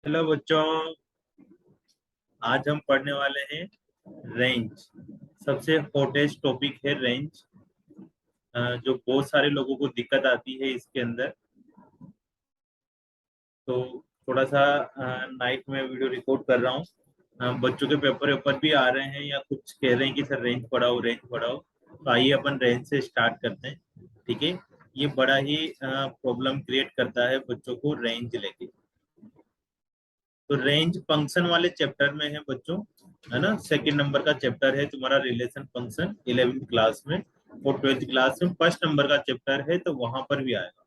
Hello बच्चों, आज हम पढ़ने वाले हैं रेंज। सबसे हॉटेस्ट टॉपिक है रेंज, जो बहुत सारे लोगों को दिक्कत आती है इसके अंदर। तो थोड़ा सा नाइट में वीडियो रिकॉर्ड कर रहा हूँ। बच्चों के पेपर वेपर भी आ रहे हैं या कुछ कह रहे हैं कि सर रेंज पढ़ाओ रेंज पढ़ाओ। तो आइए अपन रेंज से स्टार्ट करते हैं। ठीक है। ये बड़ा ही प्रॉब्लम क्रिएट करता है बच्चों को रेंज लेके। तो रेंज फंक्शन वाले चैप्टर में है बच्चों, है ना। सेकंड नंबर का चैप्टर है तुम्हारा रिलेशन फंक्शन 11वीं क्लास में, और 12वीं क्लास में फर्स्ट नंबर का चैप्टर है, तो वहां पर भी आएगा।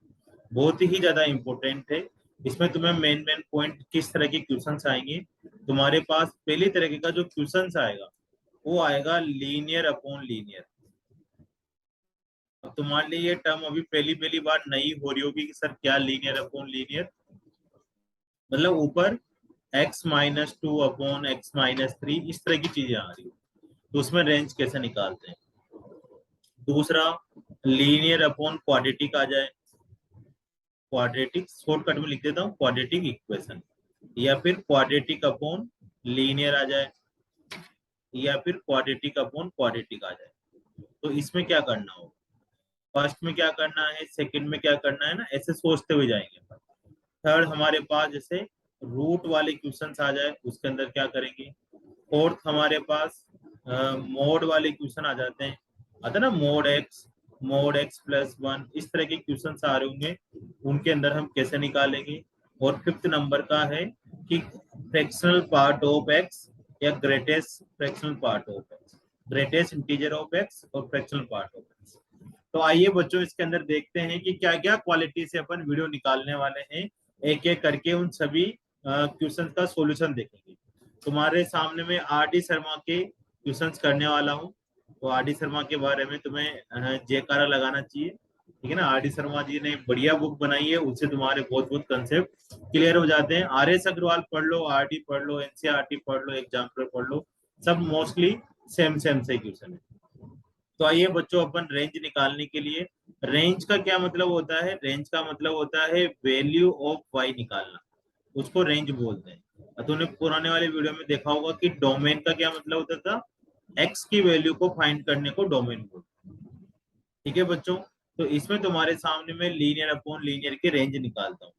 बहुत ही ज्यादा इंपॉर्टेंट है। इसमें तुम्हें मेन मेन पॉइंट किस तरह के क्वेश्चंस आएंगे। तुम्हारे पास पहली तरीके का जो क्वेश्चंस आएगा वो आएगा लीनियर अपॉन लीनियर। अब तुम्हारे लिए ये टर्म अभी पहली पहली बार नई हो रही होगी कि सर क्या लीनियर अपॉन लीनियर। मतलब ऊपर x-2 अपॉन x-3 इस तरह की चीजें आ रही है, तो उसमें रेंज कैसे निकालते हैं। दूसरा, लीनियर अपॉन क्वाड्रेटिक आ जाए। क्वाड्रेटिक शॉर्टकट में लिख देता हूँ, क्वाड्रेटिक इक्वेशन। या फिर क्वाड्रेटिक अपॉन लीनियर आ जाए, या फिर क्वाड्रेटिक अपॉन क्वाड्रेटिक आ जाए। तो इसमें क्या करना होगा, फर्स्ट में क्या करना है, सेकंड में क्या करना है ना, ऐसे सोचते हुए जाएंगे। थर्ड हमारे पास जैसे रूट वाले क्वेश्चन आ जाए, उसके अंदर क्या करेंगे। फोर्थ हमारे पास मोड वाले क्वेश्चन आ जाते हैं, आता ना मोड एक्स प्लस वन, इस तरह के क्वेश्चन आ रहे होंगे, उनके अंदर हम कैसे निकालेंगे। और फिफ्थ नंबर का है कि फ्रैक्शनल पार्ट ऑफ एक्स या greatest fractional part of x, greatest integer of x और फ्रैक्शनल पार्ट ऑफ एक्स। तो आइए बच्चों इसके अंदर देखते हैं कि क्या क्या क्वालिटी से अपन वीडियो निकालने वाले हैं। एक एक करके उन सभी क्वेश्चन का सॉल्यूशन देखेंगे। तुम्हारे सामने में आर डी शर्मा के क्वेश्चंस करने वाला हूँ। तो आर डी शर्मा के बारे में तुम्हें जयकारा लगाना चाहिए। ठीक है ना, आर डी शर्मा जी ने बढ़िया बुक बनाई है, उससे तुम्हारे बहुत बहुत कंसेप्ट क्लियर हो जाते हैं। आर एस अग्रवाल पढ़ लो, आर डी पढ़ लो, एनसीईआरटी पढ़ लो, एग्जाम्पल पढ़ लो, सब मोस्टली सेम सेम से क्वेश्चन है। तो आइए बच्चों, अपन रेंज निकालने के लिए, रेंज का क्या मतलब होता है, रेंज का मतलब होता है वैल्यू ऑफ वाई निकालना, उसको रेंज बोलते हैं। तूने पुराने वाले वीडियो में देखा होगा कि डोमेन का क्या मतलब होता था, एक्स की वैल्यू को फाइंड करने को डोमेन बोलते हैं। ठीक है बच्चों, तो इसमें तुम्हारे सामने में लीनियर अपॉन लीनियर की रेंज निकालता हूँ।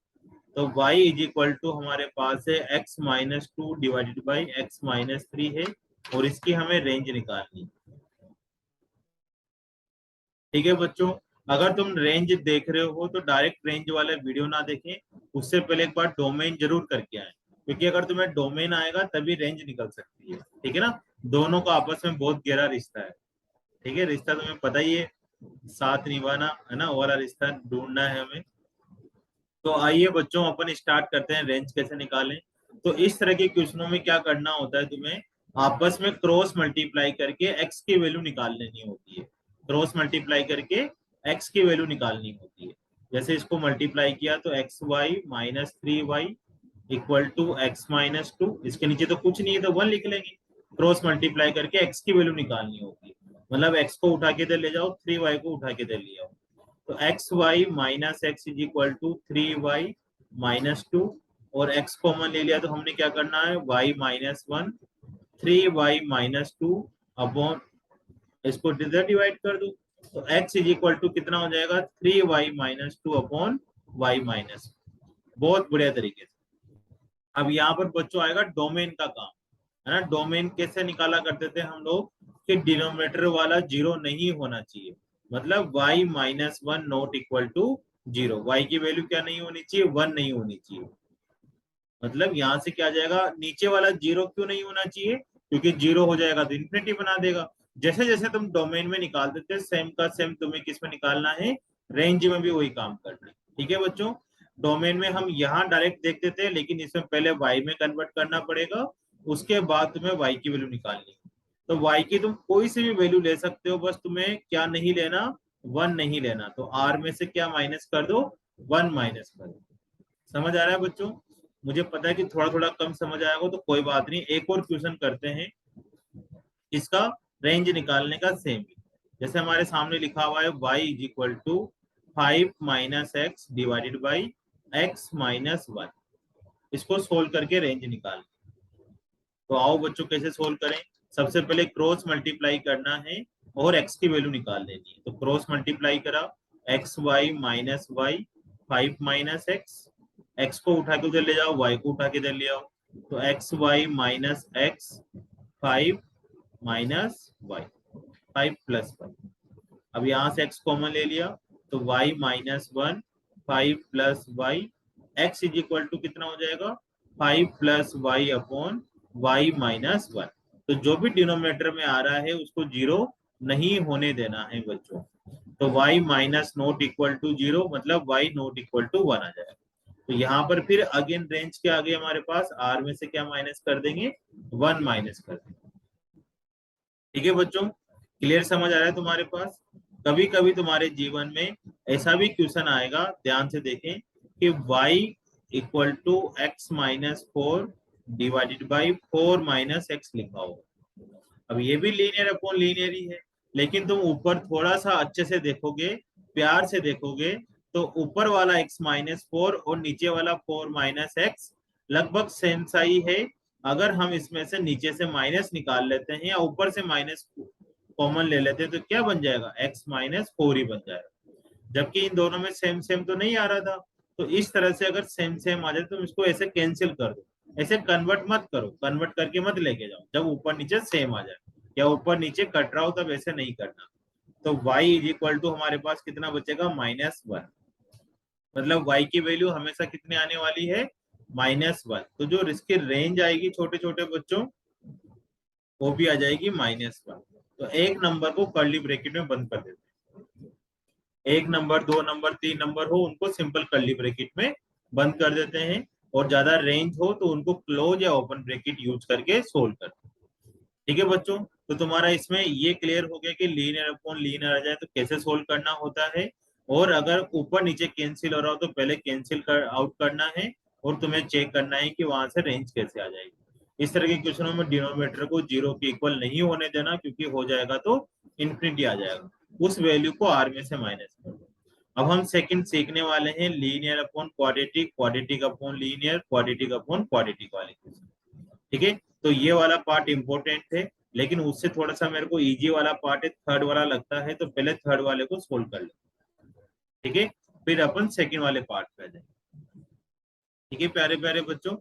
तो y इज इक्वल टू हमारे पास है x-2 डिवाइडेड बाई x-3 है, और इसकी हमें रेंज निकालनी है। ठीक है बच्चों, अगर तुम रेंज देख रहे हो तो डायरेक्ट रेंज वाला वीडियो ना देखें, उससे पहले एक बार डोमेन जरूर करके आए, क्योंकि अगर तुम्हें डोमेन आएगा तभी रेंज निकल सकती है। ठीक है ना, दोनों का आपस में बहुत गहरा रिश्ता है। ठीक है, रिश्ता तुम्हें पता ही है, साथ निभाना है ना, वो वाला रिश्ता ढूंढना है हमें। तो आइए बच्चों, अपन स्टार्ट करते हैं रेंज कैसे निकालें। तो इस तरह के क्वेश्चनों में क्या करना होता है, तुम्हें आपस में क्रॉस मल्टीप्लाई करके एक्स की वैल्यू निकाल लेनी होती है। क्रॉस मल्टीप्लाई करके एक्स की वैल्यू निकालनी होती है। जैसे इसको मल्टीप्लाई किया तो x y-3y equal to x-2, इसके नीचे तो कुछ नहीं है तो 1 लिख लेंगे। क्रॉस मल्टीप्लाई करके एक्स की वैल्यू निकालनी होती है, मतलब एक्स को उठा के इधर ले जाओ, 3y को उठा के इधर ले आओ। तो x y minus x is equal to 3y-2, और x कॉमन ले लिया तो हमने क्या करना है, y-1, 3y-2 अपॉन, इसको इधर डिवाइड कर दो। तो x इज इक्वल टू कितना हो जाएगा, 3y-2 अपॉन y-, बहुत बढ़िया तरीके से। अब यहाँ पर बच्चों आएगा डोमेन का काम, है ना। डोमेन कैसे निकाला करते थे हम लोग, कि डिनोमिनेटर वाला जीरो नहीं होना चाहिए, मतलब y-1 not equal to zero, y की वैल्यू क्या नहीं होनी चाहिए, 1 नहीं होनी चाहिए। मतलब यहाँ से क्या आ जाएगा, नीचे वाला जीरो क्यों नहीं होना चाहिए, क्योंकि जीरो हो जाएगा तो इन्फिनिटी बना देगा। जैसे जैसे तुम डोमेन में निकालते थे, सेम का सेम तुम्हें किस में निकालना है, रेंज में भी वही काम करना है। ठीक है बच्चों, डोमेन में हम यहाँ डायरेक्ट देखते थे, लेकिन इसमें पहले वाई में कन्वर्ट करना पड़ेगा, उसके बाद तुम्हें वाई की वैल्यू निकालनी है। तो वाई की तुम कोई सी भी वैल्यू ले सकते हो, बस तुम्हें क्या नहीं लेना, 1 नहीं लेना। तो आर में से क्या माइनस कर दो, 1 माइनस कर दो। समझ आ रहा है बच्चों, मुझे पता है कि थोड़ा थोड़ा कम समझ आएगा, तो कोई बात नहीं, एक और क्वेश्चन करते हैं इसका रेंज निकालने का सेम ही। जैसे हमारे सामने लिखा हुआ है y is equal to 5 - x divided by x - 1। इसको सोल्व करके रेंज निकाल। तो आओ बच्चों कैसे सोल्व करें। सबसे पहले क्रॉस मल्टीप्लाई करना है और x की वैल्यू निकाल लेनी है। तो क्रॉस मल्टीप्लाई करा, x y minus y, 5 minus x को उठा के उधर ले जाओ, y को उठा के इधर ले आओ। तो x y minus x, 5 minus y, 5 plus y. अब यहाँ से x कॉमन ले लिया तो y minus 1, 5 plus y, x is equal to कितना हो जाएगा 5 plus y upon y minus 1। तो जो भी डिनोमिनेटर में आ रहा है उसको जीरो नहीं होने देना है बच्चों। तो y minus not equal to zero, मतलब y नॉट इक्वल टू 1 आ जाएगा। तो यहाँ पर फिर अगेन रेंज के आगे हमारे पास r में से क्या माइनस कर देंगे, 1 माइनस कर देंगे। ठीक है बच्चों, क्लियर समझ आ रहा है तुम्हारे पास। कभी कभी तुम्हारे जीवन में ऐसा भी क्वेश्चन आएगा, ध्यान से देखें, कि y equal to x minus 4 divided by 4 minus x लिखा हो। अब ये भी लीनियर अपॉन लीनियर ही है, लेकिन तुम ऊपर थोड़ा सा अच्छे से देखोगे, प्यार से देखोगे, तो ऊपर वाला x माइनस 4 और नीचे वाला 4 माइनस एक्स लगभग सेम सा ही है। अगर हम इसमें से नीचे से माइनस निकाल लेते हैं या ऊपर से माइनस कॉमन ले लेते हैं तो क्या बन जाएगा, x माइनस 4 ही बन जाएगा। जबकि इन दोनों में सेम सेम तो नहीं आ रहा था। तो इस तरह से अगर सेम सेम आ जाए तो इसको ऐसे कैंसिल कर दो, ऐसे कन्वर्ट मत करो, कन्वर्ट करके मत लेके जाओ जब ऊपर नीचे सेम आ जाए, या ऊपर नीचे कट रहा हो तब ऐसे नहीं करना। तो y इज इक्वल टू हमारे पास कितना बचेगा, -1। मतलब y की वैल्यू हमेशा कितने आने वाली है, -1। तो जो इसकी रेंज आएगी छोटे छोटे बच्चों, वो भी आ जाएगी -1। तो एक नंबर को कर्ली ब्रैकेट में बंद कर देते हैं। एक नंबर, दो नंबर, तीन नंबर हो उनको सिंपल कर्ली ब्रैकेट में बंद कर देते हैं, और ज्यादा रेंज हो तो उनको क्लोज या ओपन ब्रैकेट यूज करके सोल्व करते हैं। ठीक है बच्चों, तो तुम्हारा इसमें ये क्लियर हो गया कि लीनियर अपॉन लीनियर आ जाए तो कैसे सोल्व करना होता है, और अगर ऊपर नीचे कैंसिल हो रहा हो तो पहले कैंसिल कर आउट करना है, और तुम्हें चेक करना है कि वहां से रेंज कैसे आ जाएगी। इस तरह के क्वेश्चनों में डिनोमिनेटर को जीरो के इक्वल नहीं होने देना, क्योंकि हो जाएगा तो इन्फिनिटी आ जाएगा, उस वैल्यू को आर में से माइनस कर दो। अब हम सेकंड सीखने वाले हैं linear upon quadratic, quadratic upon linear, quadratic upon quadratic वाले क्वेश्चन। ठीक है, तो ये वाला पार्ट इंपॉर्टेंट है, लेकिन उससे थोड़ा सा मेरे को इजी वाला पार्ट है, थर्ड वाला लगता है, तो पहले थर्ड वाले को सोल्व कर ले। ठीक है, फिर अपन सेकंड वाले पार्ट पे जाएंगे। ठीक है प्यारे प्यारे बच्चों,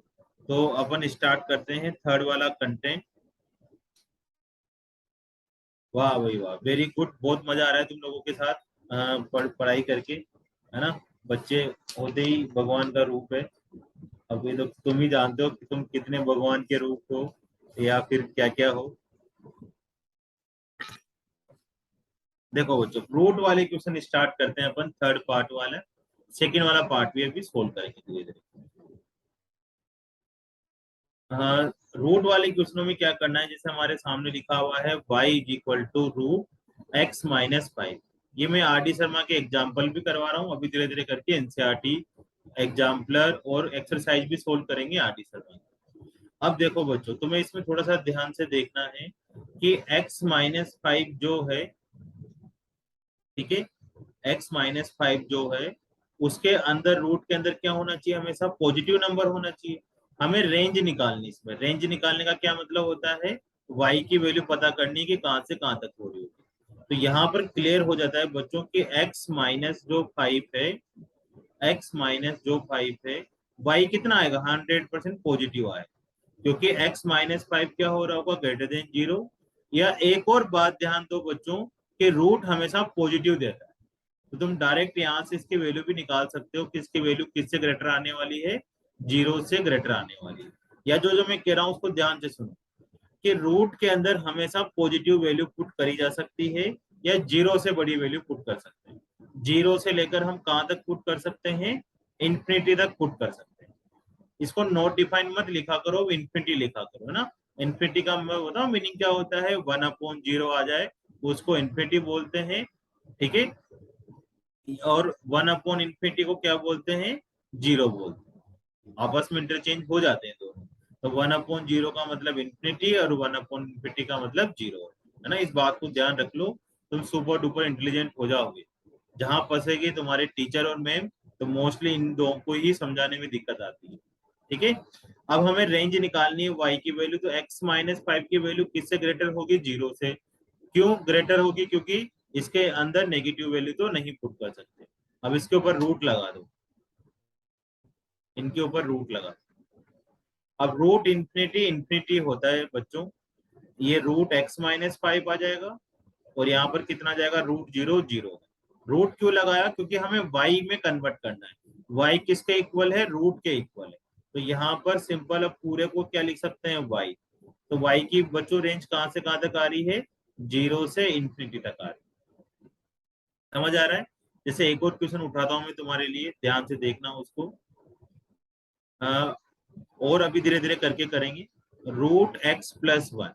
तो अपन स्टार्ट करते हैं थर्ड वाला कंटेंट। वाह भाई वाह, वेरी गुड, बहुत मजा आ रहा है तुम लोगों के साथ पढ़ाई करके, है ना। बच्चे होते ही भगवान का रूप है। अभी तो तुम ही जानते हो कि तुम कितने भगवान के रूप हो, या फिर क्या क्या हो। देखो बच्चों, रूट वाले क्वेश्चन स्टार्ट करते हैं अपन, थर्ड पार्ट वाला। सेकंड वाला पार्ट भी अभी सोल्व करेंगे धीरे धीरे। हाँ, रूट वाले क्वेश्चनों में क्या करना है, जैसे हमारे सामने लिखा हुआ है y is equal to root x minus 5। ये मैं आर डी शर्मा के एग्जाम्पल भी करवा रहा हूँ अभी, धीरे धीरे करके एनसीईआरटी एग्जाम्पलर और एक्सरसाइज भी सोल्व करेंगे आर डी शर्मा। अब देखो बच्चों, तुम्हें इसमें थोड़ा सा ध्यान से देखना है कि x माइनस 5 जो है, ठीक है, x माइनस 5 जो है, उसके अंदर रूट के अंदर क्या होना चाहिए, हमेशा पॉजिटिव नंबर होना चाहिए। हमें रेंज निकालनी, इसमें रेंज निकालने का क्या मतलब होता है, y की वैल्यू पता करनी है कि कहां से कहां तक हो रही होगी। तो यहाँ पर क्लियर हो जाता है बच्चों कि x माइनस जो 5 है, x माइनस जो 5 है, y कितना आएगा, 100% पॉजिटिव आएगा, क्योंकि x माइनस 5 क्या हो रहा होगा, ग्रेटर देन जीरो। या एक और बात ध्यान दो बच्चों, कि रूट हमेशा पॉजिटिव देता है, तो तुम डायरेक्ट यहाँ से इसकी वैल्यू भी निकाल सकते हो कि इसकी वैल्यू किससे ग्रेटर आने वाली है, जीरो से ग्रेटर आने वाली है। या जो जो मैं कह रहा हूँ उसको ध्यान से सुनो, कि रूट के अंदर हमेशा पॉजिटिव वैल्यू पुट करी जा सकती है, या जीरो से बड़ी वैल्यू पुट कर सकते हैं। जीरो से लेकर हम कहाँ तक पुट कर सकते हैं, इंफिनिटी तक पुट कर सकते हैं। इसको नॉट डिफाइन मत लिखा करो, इन्फिनिटी लिखा करो, है ना। इन्फिनिटी का मैं बताऊं मीनिंग क्या होता है, 1/0 आ जाए उसको इन्फिनिटी बोलते हैं। ठीक है, और 1/infinity को क्या बोलते हैं, जीरो बोलते हैं। आपस में इंटरचेंज हो जाते हैं दोनों। तो 1/0 का मतलब इन्फिनिटी, और 1/infinity का मतलब जीरो, है ना। इस बात को ध्यान रख लो, तुम सुपर डुपर इंटेलिजेंट हो जाओगे। जहां फंसेगी तुम्हारे टीचर और मैम, तो मोस्टली इन दो को ही समझाने में दिक्कत आती है। ठीक है। अब हमें रेंज निकालनी है y की वैल्यू, तो x माइनस 5 की वैल्यू किससे ग्रेटर होगी? 0 से। क्यों ग्रेटर होगी? क्योंकि इसके अंदर नेगेटिव वैल्यू तो नहीं पुट कर सकते। अब इसके ऊपर रूट लगा दो, इनके ऊपर रूट लगा दो। अब रूट इंफिनिटी इंफिनिटी होता है बच्चों, ये रूट x माइनस 5 आ जाएगा, और यहाँ पर कितना जाएगा? रूट 0 0। रूट क्यों लगाया? क्योंकि हमें y में कन्वर्ट करना है। y किसके इक्वल है? रूट के इक्वल है। तो यहाँ पर सिंपल अब पूरे को क्या लिख सकते हैं? y। तो y की बच्चों रेंज कहाँ से कहाँ तक आ रही है? 0 से इंफिनिटी तक आ रही है। समझ आ रहा है? जैसे एक और क्वेश्चन उठाता हूँ मैं तुम्हारे लिए, ध्यान से देखना उसको। अ, और अभी धीरे धीरे करके करेंगे। Root x plus 1।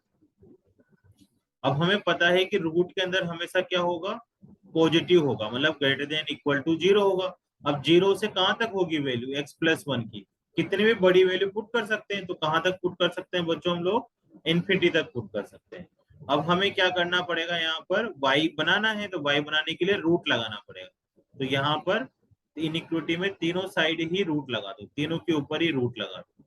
अब हमें पता है कि रूट के अंदर हमेशा क्या होगा? पॉजिटिव होगा, मतलब ग्रेटर देन इक्वल टू 0 होगा। अब 0 से कहां तक होगी वैल्यू x प्लस 1 की? कितनी भी बड़ी वैल्यू पुट कर सकते हैं, तो कहां तक पुट कर सकते हैं बच्चों हम लोग? इन्फिनिटी तक पुट कर सकते हैं। अब हमें क्या करना पड़ेगा? यहाँ पर y बनाना है, तो y बनाने के लिए रूट लगाना पड़ेगा। तो यहाँ पर इनइक्विटी में तीनों साइड ही रूट लगा दो, तीनों के ऊपर ही रूट लगा दो।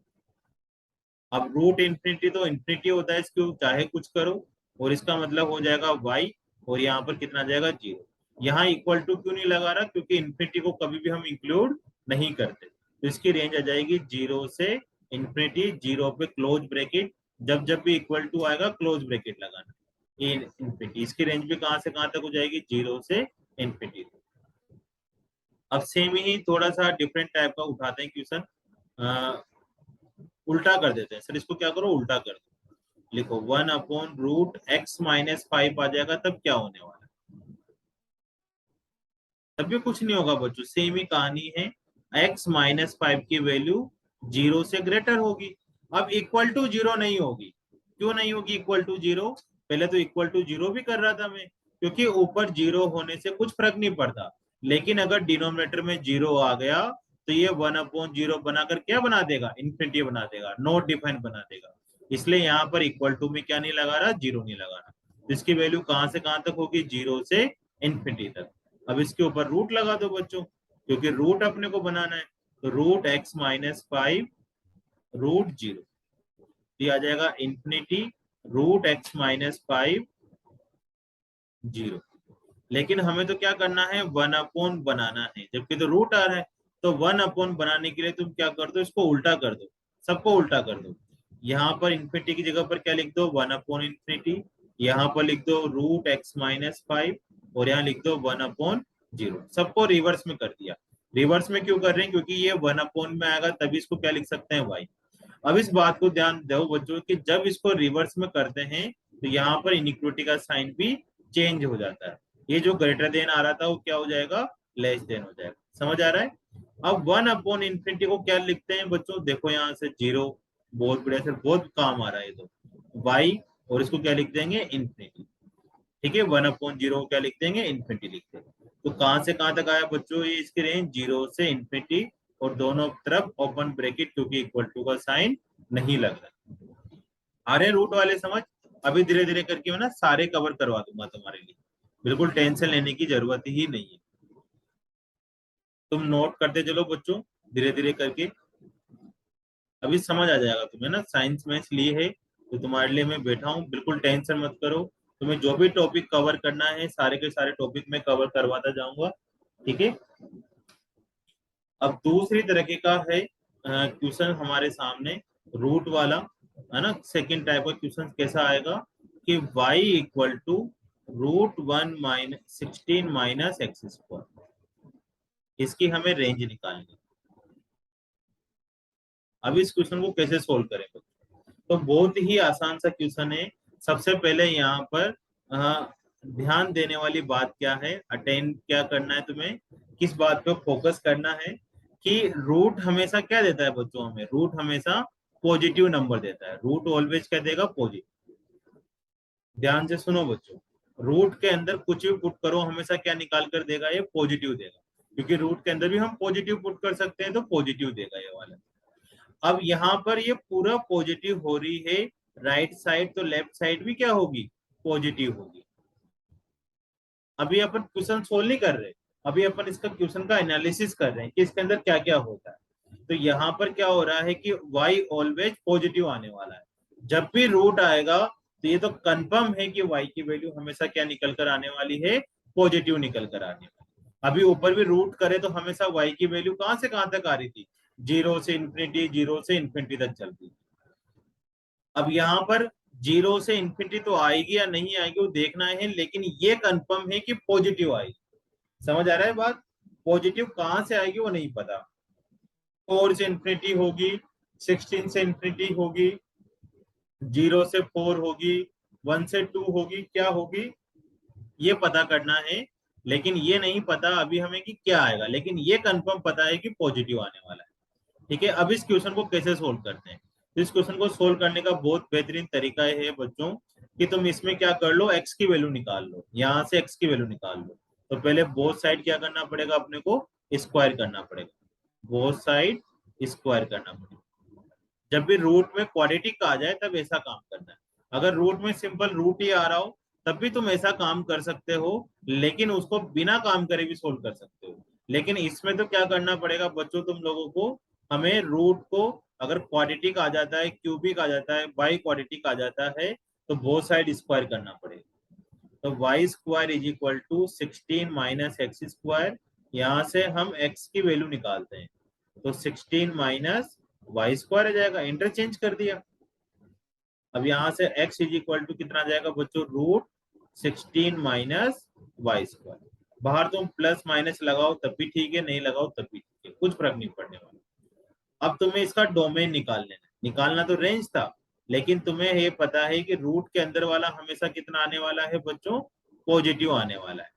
अब रूट इंफिनिटी तो इंफिनिटी होता है, इसको चाहे कुछ करो, और इसका मतलब हो जाएगा y, और यहाँ पर कितना जाएगा? 0। यहाँ इक्वल टू क्यों नहीं लगा रहा? क्योंकि इंफिनिटी को कभी भी हम इंक्लूड नहीं करते। तो इसकी रेंज आ जाएगी 0 से इंफिनिटी। 0 पे क्लोज ब्रैकेट, जब जब भी इक्वल टू आएगा क्लोज ब्रैकेट लगाना। ये इंफिनिटी, इसकी रेंज भी कहाँ से कहाँ तक हो जाएगी? 0 से इंफिनिटी। अब सेम ही थोड़ा सा डिफरेंट टाइप का उठाते हैं क्वेश्चन। उल्टा कर देते हैं सर, इसको क्या करो? उल्टा कर दो। लिखो 1/√x माइनस 5 आ जाएगा, तब क्या होने वाला है? तब भी कुछ नहीं होगा बच्चों, सेम ही कहानी है। x माइनस 5 की वैल्यू 0 से ग्रेटर होगी। अब इक्वल टू 0 नहीं होगी। क्यों नहीं होगी इक्वल टू 0? पहले तो इक्वल टू 0 भी कर रहा था मैं, क्योंकि ऊपर 0 होने से कुछ फर्क नहीं पड़ता। लेकिन अगर डिनोमिनेटर में 0 आ गया, तो ये 1/0 बनाकर क्या बना देगा? इन्फिनिटी बना देगा, नॉट डिफाइन बना देगा। इसलिए यहाँ पर इक्वल टू में क्या नहीं लगा रहा? 0 नहीं लगा रहा। तो इसकी वैल्यू कहां से कहां तक होगी? 0 से इन्फिनिटी तक। अब इसके ऊपर रूट लगा दो बच्चों, क्योंकि रूट अपने को बनाना है। तो रूट एक्स माइनस 5 रूट 0 दिया जाएगा इन्फिनिटी रूट एक्स माइनस 5 0। लेकिन हमें तो क्या करना है? 1/, बनाना है, जबकि तो रूट आ रहा है। तो 1/, बनाने के लिए तुम क्या कर दो? इसको उल्टा कर दो, सबको उल्टा कर दो। यहाँ पर इन्फिनिटी की जगह पर क्या लिख दो? 1/इन्फिनिटी। यहाँ पर लिख दो रूट एक्स माइनस 5, और यहाँ लिख दो 1/0। सबको रिवर्स में कर दिया। रिवर्स में क्यों कर रहे हैं? क्योंकि ये 1/, में आएगा तभी इसको क्या लिख सकते हैं? y। अब इस बात को ध्यान दो बच्चों कि जब इसको रिवर्स में करते हैं, तो यहाँ पर इनिक्विटी का साइन भी चेंज हो जाता है। ये जो ग्रेटर देन आ रहा था वो क्या हो जाएगा? लेस देन हो जाएगा। समझ आ रहा है? अब 1/इन्फिनिटी को क्या लिखते हैं बच्चों? देखो यहाँ से 0, बहुत बढ़िया से, बहुत काम आ रहा है ये तो। y, और इसको क्या लिख देंगे? इन्फिनिटी। ठीक है, 1/0 क्या लिख देंगे? इन्फिनिटी लिख देंगे। तो कहां से कहां तक आया बच्चों ये इसकी रेंज? 0 से इन्फिनिटी, और दोनों तरफ ओपन ब्रैकेट, क्योंकि इक्वल टू का साइन नहीं लग रहा। आ रहे रूट वाले समझ? अभी धीरे धीरे करके मैं ना सारे कवर करवा दूंगा तुम्हारे लिए, बिल्कुल टेंशन लेने की जरूरत ही नहीं है। तुम नोट करते चलो बच्चों, धीरे धीरे करके अभी समझ आ जाएगा तुम्हें ना। साइंस में इसलिए है तो तुम्हारे लिए मैं बैठा हूँ, बिल्कुल टेंशन मत करो। तुम्हें जो भी टॉपिक कवर करना है, सारे के सारे टॉपिक में कवर करवाता जाऊंगा। ठीक है। अब दूसरी तरीके का है क्वेश्चन हमारे सामने, रूट वाला, है ना। सेकंड टाइप का क्वेश्चन कैसा आएगा कि y इक्वल टू √1 - 16 - x²। इसकी हमें रेंज निकालनी। अब इस क्वेश्चन को कैसे सोल्व करें? तो बहुत ही आसान सा क्वेश्चन है। सबसे पहले यहाँ पर ध्यान देने वाली बात क्या है, अटेंड क्या करना है तुम्हें, किस बात पे फोकस करना है कि रूट हमेशा क्या देता है बच्चों? हमें रूट हमेशा पॉजिटिव नंबर देता है। रूट ऑलवेज क्या देगा? पॉजिटिव। ध्यान से सुनो बच्चों, रूट के अंदर कुछ भी पुट करो, हमेशा क्या निकाल कर देगा? ये पॉजिटिव देगा, क्योंकि रूट के अंदर भी हम पॉजिटिव पुट कर सकते हैं, तो पॉजिटिव देगा ये वाला। अब यहाँ पर ये पूरा पॉजिटिव हो रही है राइट साइड, तो लेफ्ट साइड भी क्या होगी? पॉजिटिव होगी। अभी अपन क्वेश्चन सोल्व नहीं कर रहे, अभी अपन इसका क्वेश्चन का एनालिसिस कर रहे हैं कि इसके अंदर क्या क्या होता है। तो यहाँ पर क्या हो रहा है कि y ऑलवेज पॉजिटिव आने वाला है। जब भी रूट आएगा तो ये तो कंफर्म है कि y की वैल्यू हमेशा क्या निकल कर आने वाली है, पॉजिटिव निकल कर आने वाली। अभी ऊपर भी रूट करे तो हमेशा y की वैल्यू कहां से कहां तक आ रही थी, जीरो से इन्फिनिटी, जीरो से इन्फिनिटी तक चलती। अब यहाँ पर जीरो से इन्फिनिटी तो आएगी या नहीं आएगी वो देखना है, लेकिन ये कंफर्म है कि पॉजिटिव आएगी। समझ आ रहा है बात? पॉजिटिव कहां से आएगी वो नहीं पता। 4 से इन्फिनिटी होगी, 16 से इन्फिनिटी होगी, 0 से 4 होगी, 1 से 2 होगी, क्या होगी ये पता करना है। लेकिन ये नहीं पता अभी हमें कि क्या आएगा, लेकिन ये कंफर्म पता है कि पॉजिटिव आने वाला है। ठीक है, अब इस क्वेश्चन को कैसे सोल्व करते हैं? तो इस क्वेश्चन को सोल्व करने का बहुत बेहतरीन तरीका है बच्चों कि तुम इसमें क्या कर लो, x की वैल्यू निकाल लो, यहाँ से x की वैल्यू निकाल लो। तो पहले बोथ साइड क्या करना पड़ेगा, अपने को स्क्वायर करना पड़ेगा, बोथ साइड स्क्वायर करना पड़ेगा। जब भी रूट में क्वाड्रेटिक आ जाए तब ऐसा काम करना है। अगर रूट में सिंपल रूट ही आ रहा हो तब भी तुम ऐसा काम कर सकते हो, लेकिन उसको बिना काम करे भी सोल्व कर सकते हो। लेकिन इसमें तो क्या करना पड़ेगा बच्चों तुम लोगों को, हमें रूट को अगर क्वाड्रेटिक आ जाता है, क्यूबिक आ जाता है, बाई क्वाड्रेटिक आ जाता है तो बोथ साइड स्क्वायर करना पड़ेगा। तो y square is equal to 16 minus x square. यहाँ से हम x की वैल्यू निकालते हैं तो 16 माइनस वाई स्क्वायर आ जाएगा, इंटरचेंज कर दिया। अब यहाँ से x इज इक्वल टू कितना आ जाएगा बच्चों, रूट 16 माइनस वाई स्क्वायर। बाहर तुम प्लस माइनस लगाओ तब भी ठीक है, नहीं लगाओ तब भी ठीक है, कुछ फर्क नहीं पड़ने वाला। अब तुम्हें इसका डोमेन निकाल लेना है, निकालना तो रेंज था, लेकिन तुम्हें ये पता है कि रूट के अंदर वाला हमेशा कितना आने वाला है बच्चों, पॉजिटिव आने वाला है।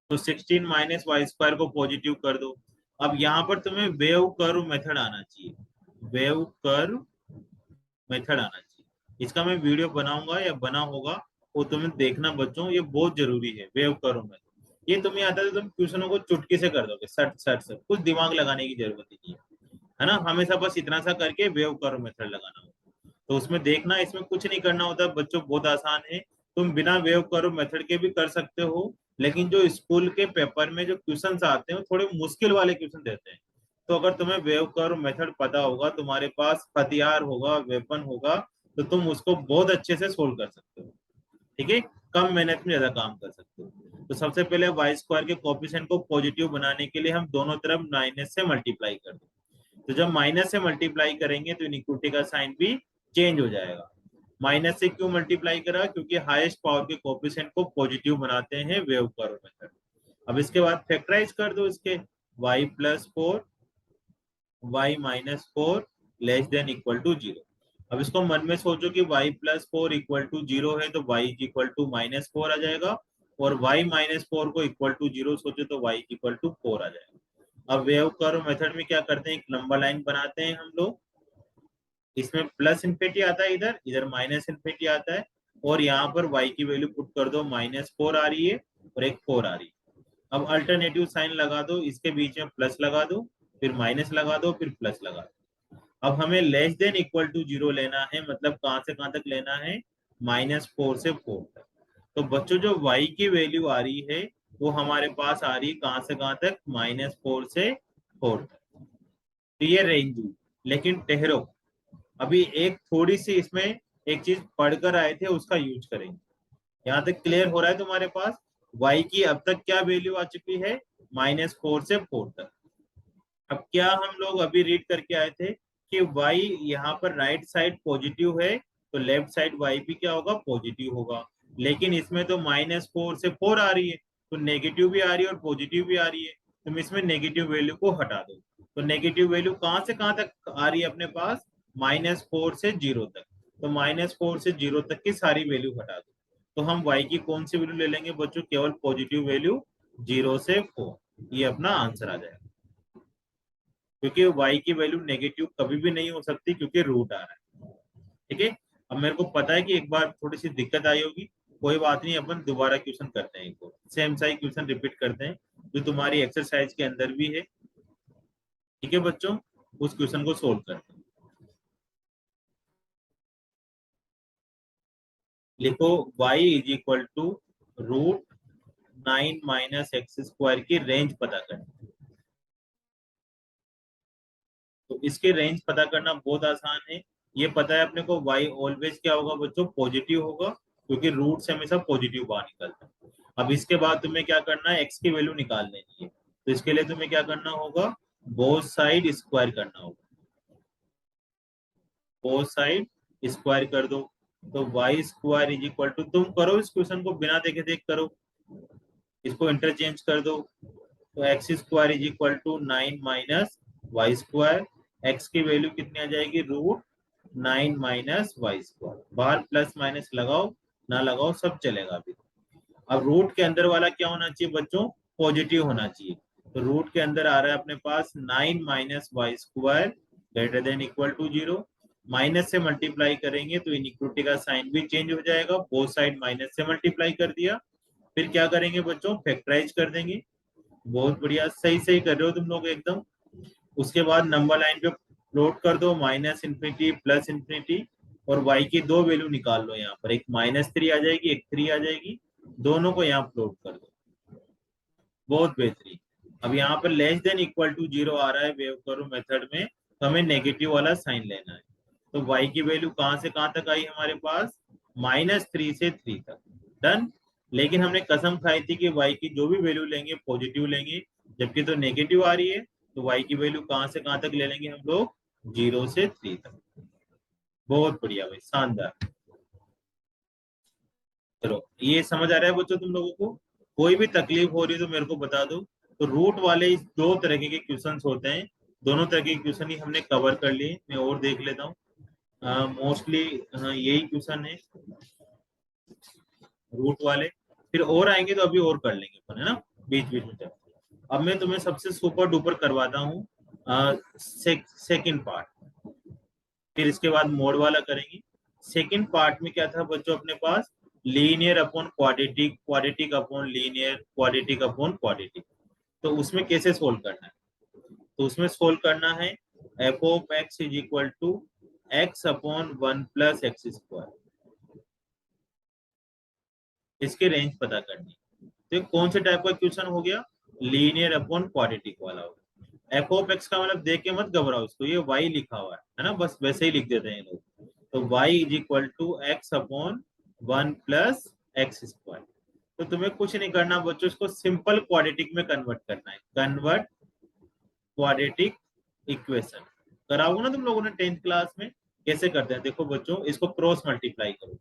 तो 16 माइनस वाई स्क्वायर को पॉजिटिव कर दो। अब यहाँ पर तुम्हें वेव कर्व मेथड आना चाहिए, वेव कर्व मेथड आना चाहिए। इसका मैं वीडियो बनाऊंगा या बना होगा, वो तुम्हें देखना बच्चों, ये बहुत जरूरी है वेव कर्व मेथड। ये तुम्हें आता है तो तुम क्वेश्चनों को चुटकी से कर दोगे, सट सट सट, कुछ दिमाग लगाने की जरूरत ही नहीं है ना। हमेशा बस इतना सा करके वेव कर्व मेथड लगाना होगा। तो उसमें देखना, इसमें कुछ नहीं करना होता बच्चों, बहुत आसान है। तुम बिना वेव कर्व मेथड के भी कर सकते हो, लेकिन जो स्कूल के पेपर में जो क्वेश्चंस आते हैं थोड़े मुश्किल वाले क्वेश्चन देते हैं। तो अगर तुम्हें वेव कर्व मेथड पता होगा, तुम्हारे पास हथियार होगा, वेपन होगा, तो तुम उसको बहुत अच्छे से सोल्व कर सकते हो। ठीक है, कम मेहनत में ज्यादा काम कर सकते हो। तो सबसे पहले वाई स्क्वायर के कोफिशिएंट को पॉजिटिव बनाने के लिए हम दोनों तरफ माइनस से मल्टीप्लाई कर दो। तो जब माइनस से मल्टीप्लाई करेंगे तो इनइक्वलिटी का साइन भी चेंज हो जाएगा। माइनस से क्यों मल्टीप्लाई करा, क्योंकि हाईएस्ट पावर के कोफिशिएंट को पॉजिटिव बनाते हैं वेव कर्व मेथड। अब इसके बाद फैक्टराइज कर दो इसके, y plus 4 y minus 4 less than equal to 0। अब इसको मन में सोचो कि y प्लस 4 इक्वल टू 0 है तो y इक्वल टू माइनस 4 आ जाएगा, और y माइनस 4 को इक्वल टू 0 सोचो तो y इक्वल टू 4 आ जाएगा। अब वेव कर्व मेथड में क्या करते हैं, एक लंबा लाइन बनाते हैं हम लोग, इसमें प्लस इन्फिनिटी आता है, इधर इधर माइनस इन्फिनिटी आता है, और यहाँ पर y की वैल्यू पुट कर दो, माइनस 4 आ रही है और एक 4 आ रही है। अब अल्टरनेटिव साइन लगा दो, इसके बीच में प्लस लगा दो, फिर माइनस लगा दो, फिर प्लस लगा दो। अब हमें लेस देन इक्वल टू 0 लेना है, मतलब कहां से कहां तक लेना है, -4 से 4 तक। तो बच्चों जो y की वैल्यू आ रही है वो हमारे पास आ रही है कहां से कहां तक, -4 से 4 तक। तो ये रेंज हुई। लेकिन ठहरो, अभी एक थोड़ी सी इसमें एक चीज पढ़कर आए थे उसका यूज करेंगे। यहाँ तक क्लियर हो रहा है तुम्हारे पास? y की अब तक क्या वैल्यू आ चुकी है, -4 से 4 तक। अब क्या हम लोग अभी रीड करके आए थे कि y यहाँ पर राइट साइड पॉजिटिव है तो लेफ्ट साइड y भी क्या होगा, पॉजिटिव होगा। लेकिन इसमें तो -4 से 4 आ रही है, तो नेगेटिव भी आ रही है और पॉजिटिव भी आ रही है। तुम इसमें नेगेटिव वैल्यू को हटा दो, तो नेगेटिव वैल्यू कहाँ से कहाँ तक आ रही है अपने पास, -4 से 0 तक। तो -4 से 0 तक की सारी वैल्यू हटा दो, तो हम y की कौन सी वैल्यू ले लेंगे बच्चों, केवल पॉजिटिव वैल्यू 0 से 4। ये अपना आंसर आ जाएगा, क्योंकि y की वैल्यू नेगेटिव कभी भी नहीं हो सकती क्योंकि रूट आ रहा है। ठीक है, अब मेरे को पता है कि एक बार थोड़ी सी दिक्कत आई होगी, कोई बात नहीं, अपन दोबारा क्वेश्चन करते हैं, एक सेम सा ही क्वेश्चन रिपीट करते हैं जो तुम्हारी एक्सरसाइज के अंदर भी है। ठीक है बच्चों, उस क्वेश्चन को सोल्व करते हैं। लिखो y is equal to √9 - x square की रेंज पता करनी। तो इसके रेंज पता करना बहुत आसान है। ये पता है अपने को y ऑलवेज क्या होगा बच्चों, पॉजिटिव होगा, क्योंकि रूट से हमेशा पॉजिटिव बाहर निकलता है। अब इसके बाद तुम्हें क्या करना है, x की वैल्यू निकाल लेनी है। तो इसके लिए तुम्हें क्या करना होगा, बोथ साइड स्क्वायर करना होगा। बोथ साइड स्क्वायर कर दो, तो y square is equal to, तुम करो इस क्वेश्चन को बिना देखे देख करो, इसको इंटरचेंज कर दो। तो x square is equal to 9 minus y square, x की वैल्यू कितनी आ जाएगी, रूट 9 माइनस वाई स्क्वायर। बाहर प्लस माइनस लगाओ ना लगाओ सब चलेगा अभी। अब रूट के अंदर वाला क्या होना चाहिए बच्चों, पॉजिटिव होना चाहिए। तो रूट के अंदर आ रहा है अपने पास 9 minus y square greater than equal to 0। Minus से मल्टीप्लाई करेंगे तो इनइक्वलिटी का साइन भी चेंज हो जाएगा, बोथ साइड माइनस से मल्टीप्लाई कर दिया। फिर क्या करेंगे बच्चों, फैक्टराइज कर देंगे। बहुत बढ़िया, सही सही कर रहे हो तुम लोग एकदम। उसके बाद नंबर लाइन पे प्लॉट कर दो, माइनस इन्फिनिटी प्लस इन्फिनिटी, और y की दो वैल्यू निकाल लो यहाँ पर, एक -3 आ जाएगी एक 3 आ जाएगी, दोनों को यहाँ प्लॉट कर दो। बहुत बेहतरीन। अब यहाँ पर लेस देन इक्वल टू 0 आ रहा है वेव करो मेथड में, तो हमें नेगेटिव वाला साइन लेना है। तो y की वैल्यू कहाँ से कहाँ तक आई हमारे पास, -3 से 3 तक। डन। लेकिन हमने कसम खाई थी कि y की जो भी वैल्यू लेंगे पॉजिटिव लेंगे, जबकि तो नेगेटिव आ रही है, तो y की वैल्यू कहाँ से कहाँ तक ले लेंगे हम लोग, 0 से 3 तक। बहुत बढ़िया भाई, शानदार। चलो ये समझ आ रहा है बच्चों तुम लोगों को, कोई भी तकलीफ हो रही है तो मेरे को बता दो। तो रूट वाले इस दो तरह के क्वेश्चंस होते हैं, दोनों तरह के क्वेश्चन ही हमने कवर कर लिए। मैं और देख लेता हूँ, मोस्टली यही क्वेश्चन है रूट वाले, फिर और आएंगे तो अभी और कर लेंगे अपन, है ना, बीच बीच में। अब मैं तुम्हें सबसे सुपर डुपर करवाता हूँ सेकंड पार्ट, फिर इसके बाद मोड वाला करेंगे। सेकंड पार्ट में क्या था बच्चों अपने पास, linear upon quadratic, quadratic upon linear, quadratic upon quadratic. तो उसमें कैसे सोल्व करना है, तो उसमें सोल्व करना है f of x is equal to x upon 1 plus x square, इसके रेंज पता करनी है। तो ये कौन से टाइप का क्वेश्चन हो गया, लीनियर अपॉन क्वाड्रेटिक वाला हो गया। एफ ऑफ एक्स का मतलब देख के मत घबराओ इसको, ये वाई लिखा हुआ है ना, बस वैसे ही लिख देते हैं लोग। तो y is equal to x upon 1 plus x square. तो तुम्हें कुछ नहीं करना बच्चों, इसको सिंपल क्वाड्रेटिक में कन्वर्ट करना है, कन्वर्ट क्वाड्रेटिक इक्वेशन। कराओगे ना तुम लोगों ने 10th क्लास में, कैसे करते हैं देखो बच्चों, इसको क्रॉस मल्टीप्लाई करो।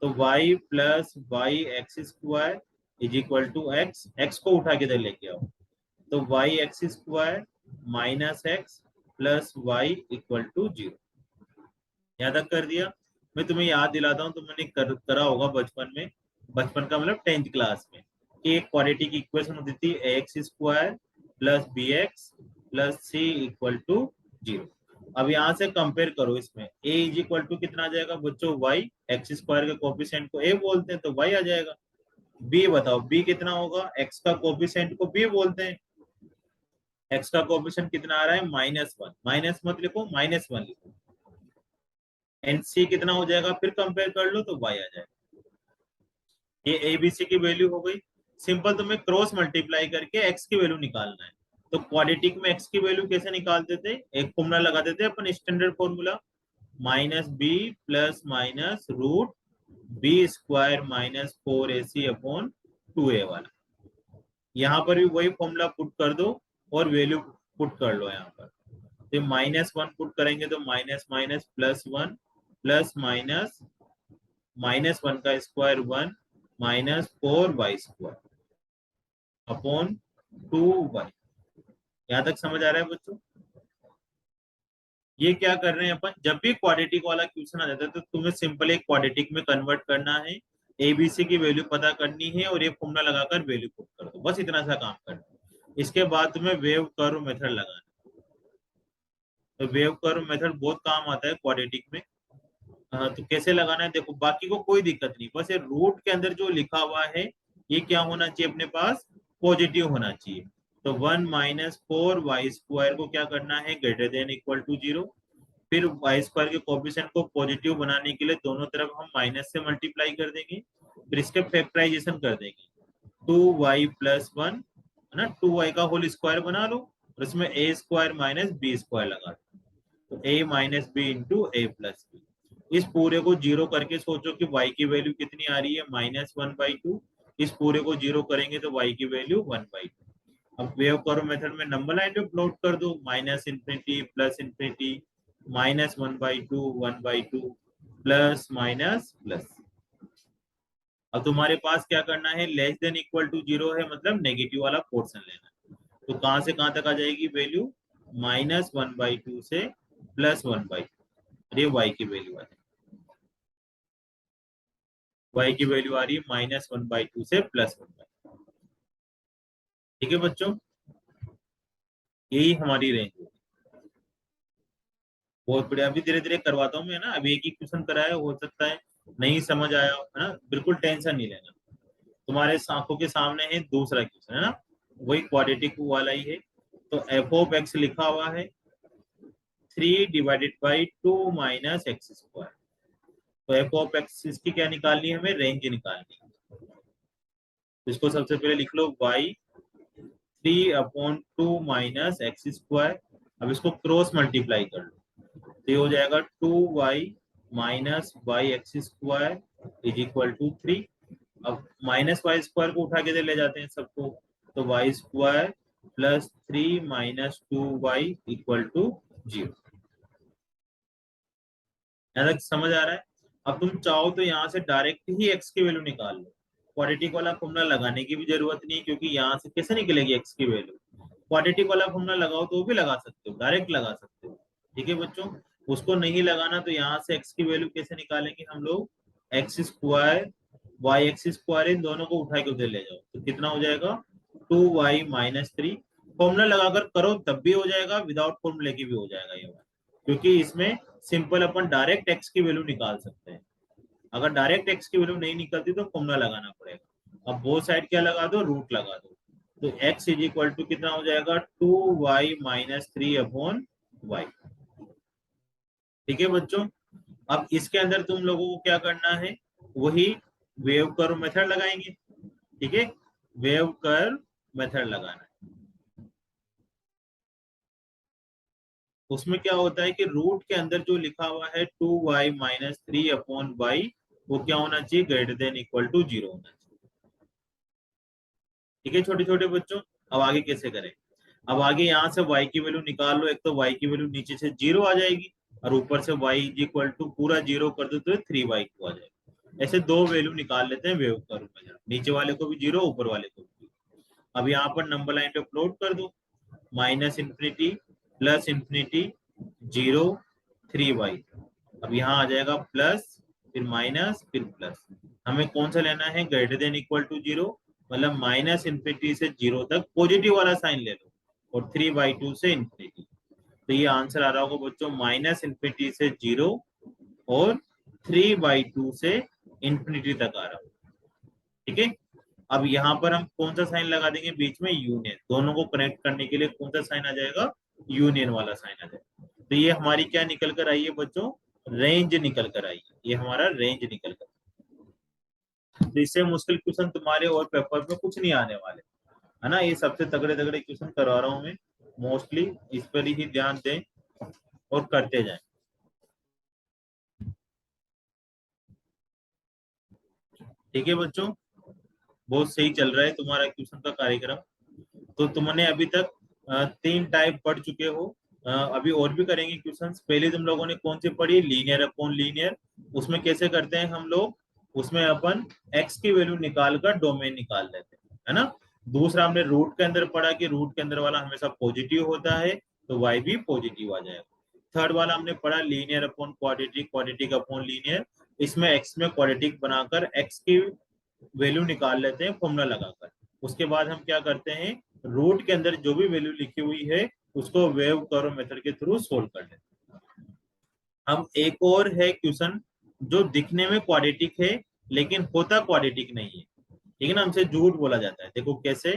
तो y plus y x square is equal to x, x को उठा के इधर लेके आओ, तो y x square minus x plus y equal to 0। यहाँ तक कर दिया। मैं तुम्हें याद दिलाता हूँ, तुमने करा होगा बचपन में, बचपन का मतलब 10th क्लास में, कि एक क्वाड्रेटिक इक्वेशन होती थी x square plus b x plus c equal to 0। अब यहाँ से कंपेयर करो, इसमें a इज इक्वल टू कितना आ जाएगा बच्चों, y, एक्स स्क्वायर के कोफिशिएंट को a बोलते हैं तो y आ जाएगा। b बताओ, b कितना होगा, x का कोफिशिएंट को b बोलते हैं, x का कोफिशिएंट कितना आ रहा है, -1, माइनस मत लिखो -1 लिखो। एंड सी कितना हो जाएगा, फिर कंपेयर कर लो तो y आ जाएगा। ये एबीसी की वैल्यू हो गई। सिंपल तुम्हें क्रॉस मल्टीप्लाई करके x की वैल्यू निकालना है। तो क्वाड्रेटिक में x की वैल्यू कैसे निकालते थे, एक फॉर्मूला लगाते थे अपन, standard formula, minus B plus minus root B square minus 4ac upon 2a वाला। यहाँ पर भी वही फॉर्मूला पुट कर दो और वैल्यू पुट कर लो यहाँ पर। तो -1 पुट करेंगे तो माइनस माइनस +1 प्लस माइनस -1 का square 1 minus 4y square upon 2y। यहाँ तक समझ आ रहा है बच्चों। ये क्या कर रहे हैं अपन, जब भी क्वाड्रेटिक वाला क्वेश्चन आ जाता है तो तुम्हें सिंपल एक क्वाड्रेटिक में कन्वर्ट करना है, एबीसी की वैल्यू पता करनी है और ये फॉर्मूला लगाकर वैल्यू पुट कर दो, बस इतना सा काम करना है। इसके बाद तुम्हें वेव कर्व मेथड लगाना है। तो वेव कर्व मेथड बहुत काम आता है क्वाड्रेटिक में। हाँ, तो कैसे लगाना है देखो, बाकी को कोई दिक्कत नहीं, बस ये रूट के अंदर जो लिखा हुआ है ये क्या होना चाहिए अपने पास, पॉजिटिव होना चाहिए। तो 1 माइनस 4y स्क्वायर को क्या करना है, ग्रेटर देन इक्वल टू 0। फिर y स्क्वायर के कोएफिशिएंट को पॉजिटिव बनाने के लिए दोनों तरफ हम माइनस से मल्टीप्लाई कर देंगे, फिर इसके फैक्टराइजेशन कर देंगे। 2y प्लस 1 है ना, 2y का होल स्क्वायर बना लो और इसमें a square minus b square लगा दो। a minus b into a plus b. इस पूरे को जीरो करके सोचो कि y की वैल्यू कितनी आ रही है, -1/2। इस पूरे को जीरो करेंगे तो y की वैल्यू 1/2। अब वेव कर्व मेथड में नंबर लाइन पे प्लॉट कर दो, minus infinity plus infinity, -1/2 1/2 plus minus plus. अब तुम्हारे पास क्या करना है, less than equal to zero है, मतलब नेगेटिव वाला पोर्शन लेना है। तो कहां से कहां तक आ जाएगी वैल्यू, -1/2 से +1/2। ये y की वैल्यू आ जाएगी, y की वैल्यू आ रही है -1/2 से +1/2। ठीक है बच्चों, यही हमारी रेंज है। बहुत बढ़िया, अभी धीरे धीरे करवाता हूँ मैं ना, अभी एक ही क्वेश्चन कराया, हो सकता है नहीं समझ आया हो, है ना, बिल्कुल टेंशन नहीं लेना। तुम्हारे आंखों के सामने है दूसरा क्वेश्चन, है ना, वही क्वाड्रेटिक वाला ही है। तो एफ ऑफ एक्स लिखा हुआ है 3/2 माइनस एक्स स्क्वायर। तो एफ ऑफ एक्स इसकी क्या निकालनी है, हमें रेंज निकालनी है। तो इसको सबसे पहले लिख लो y 3/2 माइनस एक्स स्क्वायर। अब इसको क्रॉस मल्टीप्लाई कर लो, तो ये हो जाएगा 2y minus y x square is equal to 3। अब माइनस वाई स्क्वायर को उठा के दे ले जाते हैं सबको, तो y square plus 3 - 2y equal to 0। यहाँ तक समझ आ रहा है। अब तुम चाहो तो यहाँ से डायरेक्ट ही x की वैल्यू निकाल लो, क्वाड्रेटिक वाला फॉर्मूला लगाने की भी जरूरत नहीं, क्योंकि यहाँ से कैसे निकलेगी x की वैल्यू। क्वाड्रेटिक वाला फॉर्मूला लगाओ तो वो भी लगा सकते हो, डायरेक्ट लगा सकते हो। ठीक है बच्चों, उसको नहीं लगाना तो यहाँ से x की वैल्यू कैसे निकालेंगे हम लोग, X square Y x square, इन दोनों को उठा के उधर ले जाओ तो कितना हो जाएगा 2y - 3। फॉर्मूला लगाकर करो तब भी हो जाएगा, विदाउट फॉर्मूले की भी हो जाएगा ये बात, क्योंकि इसमें सिंपल अपन डायरेक्ट एक्स की वैल्यू निकाल सकते हैं। अगर डायरेक्ट एक्स की वैल्यू नहीं निकलती तो फॉर्मूला लगाना पड़ेगा। अब बोथ साइड क्या लगा दो, रूट लगा दो। तो x इज इक्वल टू कितना हो जाएगा 2y - 3/y। ठीक है बच्चों, अब इसके अंदर तुम लोगों को क्या करना है, वही वेव कर्व मेथड लगाएंगे। ठीक है, वेव कर्व मेथड लगाना है। उसमें क्या होता है कि रूट के अंदर जो लिखा हुआ है 2y - 3/y, वो क्या होना चाहिए, ग्रेटर देन इक्वल टू 0 होना चाहिए। ठीक है छोटे छोटे बच्चों, अब आगे कैसे करें। अब आगे यहाँ से y की वैल्यू निकाल लो, एक तो y की वैल्यू नीचे से 0 आ जाएगी, और ऊपर से y इज इक्वल टू पूरा 0 कर दो तो 3/2 आ जाएगा। ऐसे दो वैल्यू निकाल लेते हैं वेव कर्व में, नीचे वाले को भी 0, ऊपर वाले को भी। अब यहाँ पर नंबर लाइन पे प्लॉट कर दो, -इन्फिनिटी प्लस इन्फिनिटी 0 3y। अब यहाँ आ जाएगा प्लस, फिर माइनस, फिर प्लस। हमें कौन सा लेना है, ग्रेटर देन इक्वल टू 0, मतलब -इन्फिनिटी से 0 तक पॉजिटिव वाला साइन ले लो, और 3/2 से इन्फिनिटी। तो ये आंसर आ रहा होगा बच्चों -इन्फिनिटी से 0 और 3/2 से इन्फिनिटी तक आ रहा होगा। ठीक है, अब यहाँ पर हम कौन सा साइन लगा देंगे बीच में, यूनियन। दोनों को कनेक्ट करने के लिए कौन सा साइन आ जाएगा, यूनियन वाला साइन आ जाएगा। तो ये हमारी क्या निकल कर आई है बच्चों, रेंज निकल कर आई है, ये हमारा रेंज निकल कर। तो इससे मुश्किल क्वेश्चन तुम्हारे और पेपर में कुछ नहीं आने वाले, है ना। ये सबसे तगड़े तगड़े क्वेश्चन करवा रहा हूँ मैं, मोस्टली इस पर ही ध्यान दें और करते जाएं। ठीक है बच्चों, बहुत सही चल रहा है तुम्हारा क्वेश्चन का कार्यक्रम। तो तुमने अभी तक 3 टाइप पढ़ चुके हो। अभी और भी करेंगे क्वेश्चंस। पहले तुम लोगों ने कौन सी पढ़ी, लीनियर अपॉन लीनियर। उसमें कैसे करते हैं हम लोग, उसमें अपन x की वैल्यू निकाल कर डोमेन निकाल लेते हैं, है ना। दूसरा हमने रूट के अंदर पढ़ा कि रूट के अंदर वाला हमेशा पॉजिटिव होता है, तो y भी पॉजिटिव आ जाएगा। थर्ड वाला हमने पढ़ा linear upon quadratic, quadratic upon linear. इसमें x में क्वाड्रेटिक बनाकर x की वैल्यू निकाल लेते हैं फॉर्मूला लगाकर। उसके बाद हम क्या करते हैं, रूट के अंदर जो भी वैल्यू लिखी हुई है उसको वेव कर्व मेथड के थ्रू सोल्व कर लेते हैं। हम एक और है क्वेश्चन जो दिखने में क्वाड्रेटिक है लेकिन होता क्वाड्रेटिक नहीं है। ठीक है ना, हमसे झूठ बोला जाता है। देखो कैसे,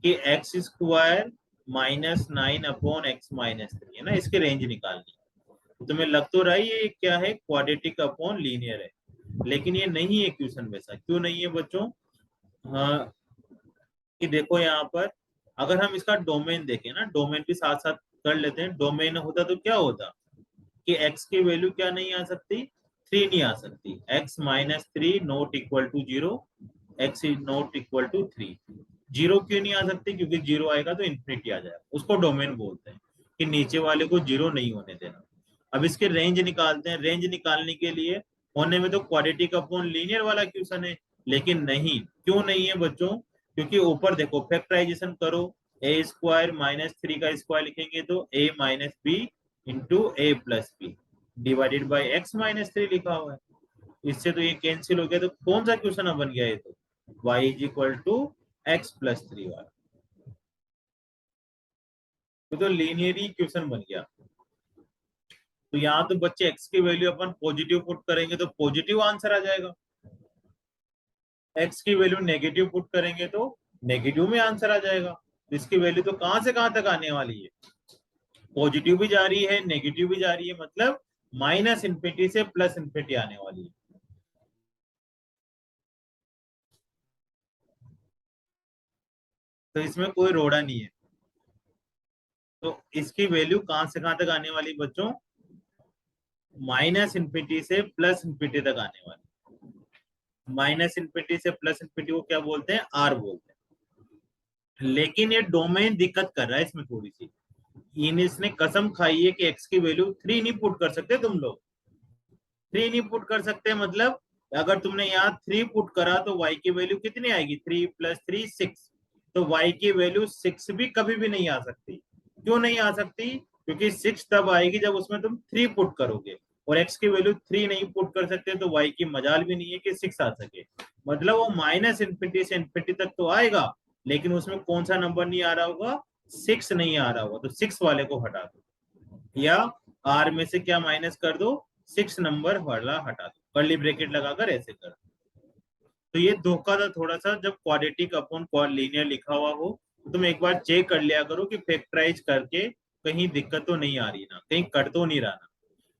कि एक्स स्क्वायर -9/x - 3 है ना, इसकी रेंज निकालनी है। तो तुम्हें लग तो रहा है ये क्या है, क्वाड्रेटिक अपॉन लीनियर है, लेकिन ये नहीं है क्वेश्चन वैसा। क्यों नहीं है बच्चों, हाँ, कि देखो यहाँ पर अगर हम इसका डोमेन देखें ना, डोमेन भी साथ साथ कर लेते हैं। डोमेन होता तो क्या होता, कि x की वैल्यू क्या नहीं आ सकती, 3 नहीं आ सकती। x minus 3 not equal to 0, x is not equal to 3। 0 क्यों नहीं आ सकती, क्योंकि 0 आएगा तो इन्फिनिटी आ जाएगा, उसको डोमेन बोलते हैं कि नीचे वाले को 0 नहीं होने देना। अब इसके रेंज निकालते हैं। रेंज निकालने के लिए होने में तो क्वाड्रेटिक अपॉन लीनियर वाला क्वेश्चन है, लेकिन नहीं, क्यों नहीं है बच्चों, क्योंकि ऊपर देखो फैक्टराइजेशन करो, ए स्क्वायर माइनस 3 का स्क्वायर लिखेंगे तो a minus b into a plus b divided by x minus 3 लिखा हुआ है। इससे तो ये कैंसिल हो गया, तो कौन सा क्वेश्चन अब बन गया ये, तो y is equal to x plus 3 वाला, तो लीनियरी क्वेश्चन बन गया। तो यहाँ तो बच्चे x की वैल्यू अपन पॉजिटिव पुट करेंगे तो पॉजिटिव आंसर आ जाएगा, x की वैल्यू नेगेटिव पुट करेंगे तो नेगेटिव में आंसर आ जाएगा। तो इसकी वैल्यू तो कहां से कहां तक आने वाली है, पॉजिटिव भी जा रही है नेगेटिव भी जा रही है, मतलब माइनस इन्फिनिटी से प्लस इन्फिनिटी आने वाली है। तो इसमें कोई रोड़ा नहीं है। तो इसकी वैल्यू कहां से कहां तक आने वाली बच्चों, माइनस इन्फिनिटी से प्लस इन्फिनिटी तक आने वाली। माइनस इन्फिनिटी से प्लस इन्फिनिटी को क्या बोलते हैं, आर बोलते हैं। लेकिन ये डोमेन दिक्कत कर रहा है इसमें थोड़ी सी, इसने कसम खाई है कि एक्स की वैल्यू 3 नहीं पुट कर सकते तुम लोग, 3 नहीं पुट कर सकते, मतलब अगर तुमने यहाँ 3 पुट करा तो y की वैल्यू कितनी आएगी, 3 प्लस 3 6। तो y की वैल्यू 6 भी कभी भी नहीं आ सकती। क्यों नहीं आ सकती, क्योंकि 6 तब आएगी जब उसमें तुम 3 पुट करोगे, और x की वैल्यू 3 नहीं पुट कर सकते तो y की मजाल भी नहीं है कि 6 आ सके। मतलब वो माइनस इन्फिनिटी से इन्फिनिटी तक तो आएगा, लेकिन उसमें कौन सा नंबर नहीं आ रहा होगा, 6 नहीं आ रहा होगा। तो 6 वाले को हटा दो, या r में से क्या माइनस कर दो, 6 नंबर वाला हटा दो, कर्ली ब्रैकेट लगाकर ऐसे कर। तो ये धोखा था थोड़ा सा, जब क्वाड्रेटिक अपॉन लीनियर लिखा हुआ हो तो तुम एक बार चेक कर लिया करो कि फैक्टराइज करके कहीं दिक्कत तो नहीं आ रही ना, कहीं कट तो नहीं रहा ना।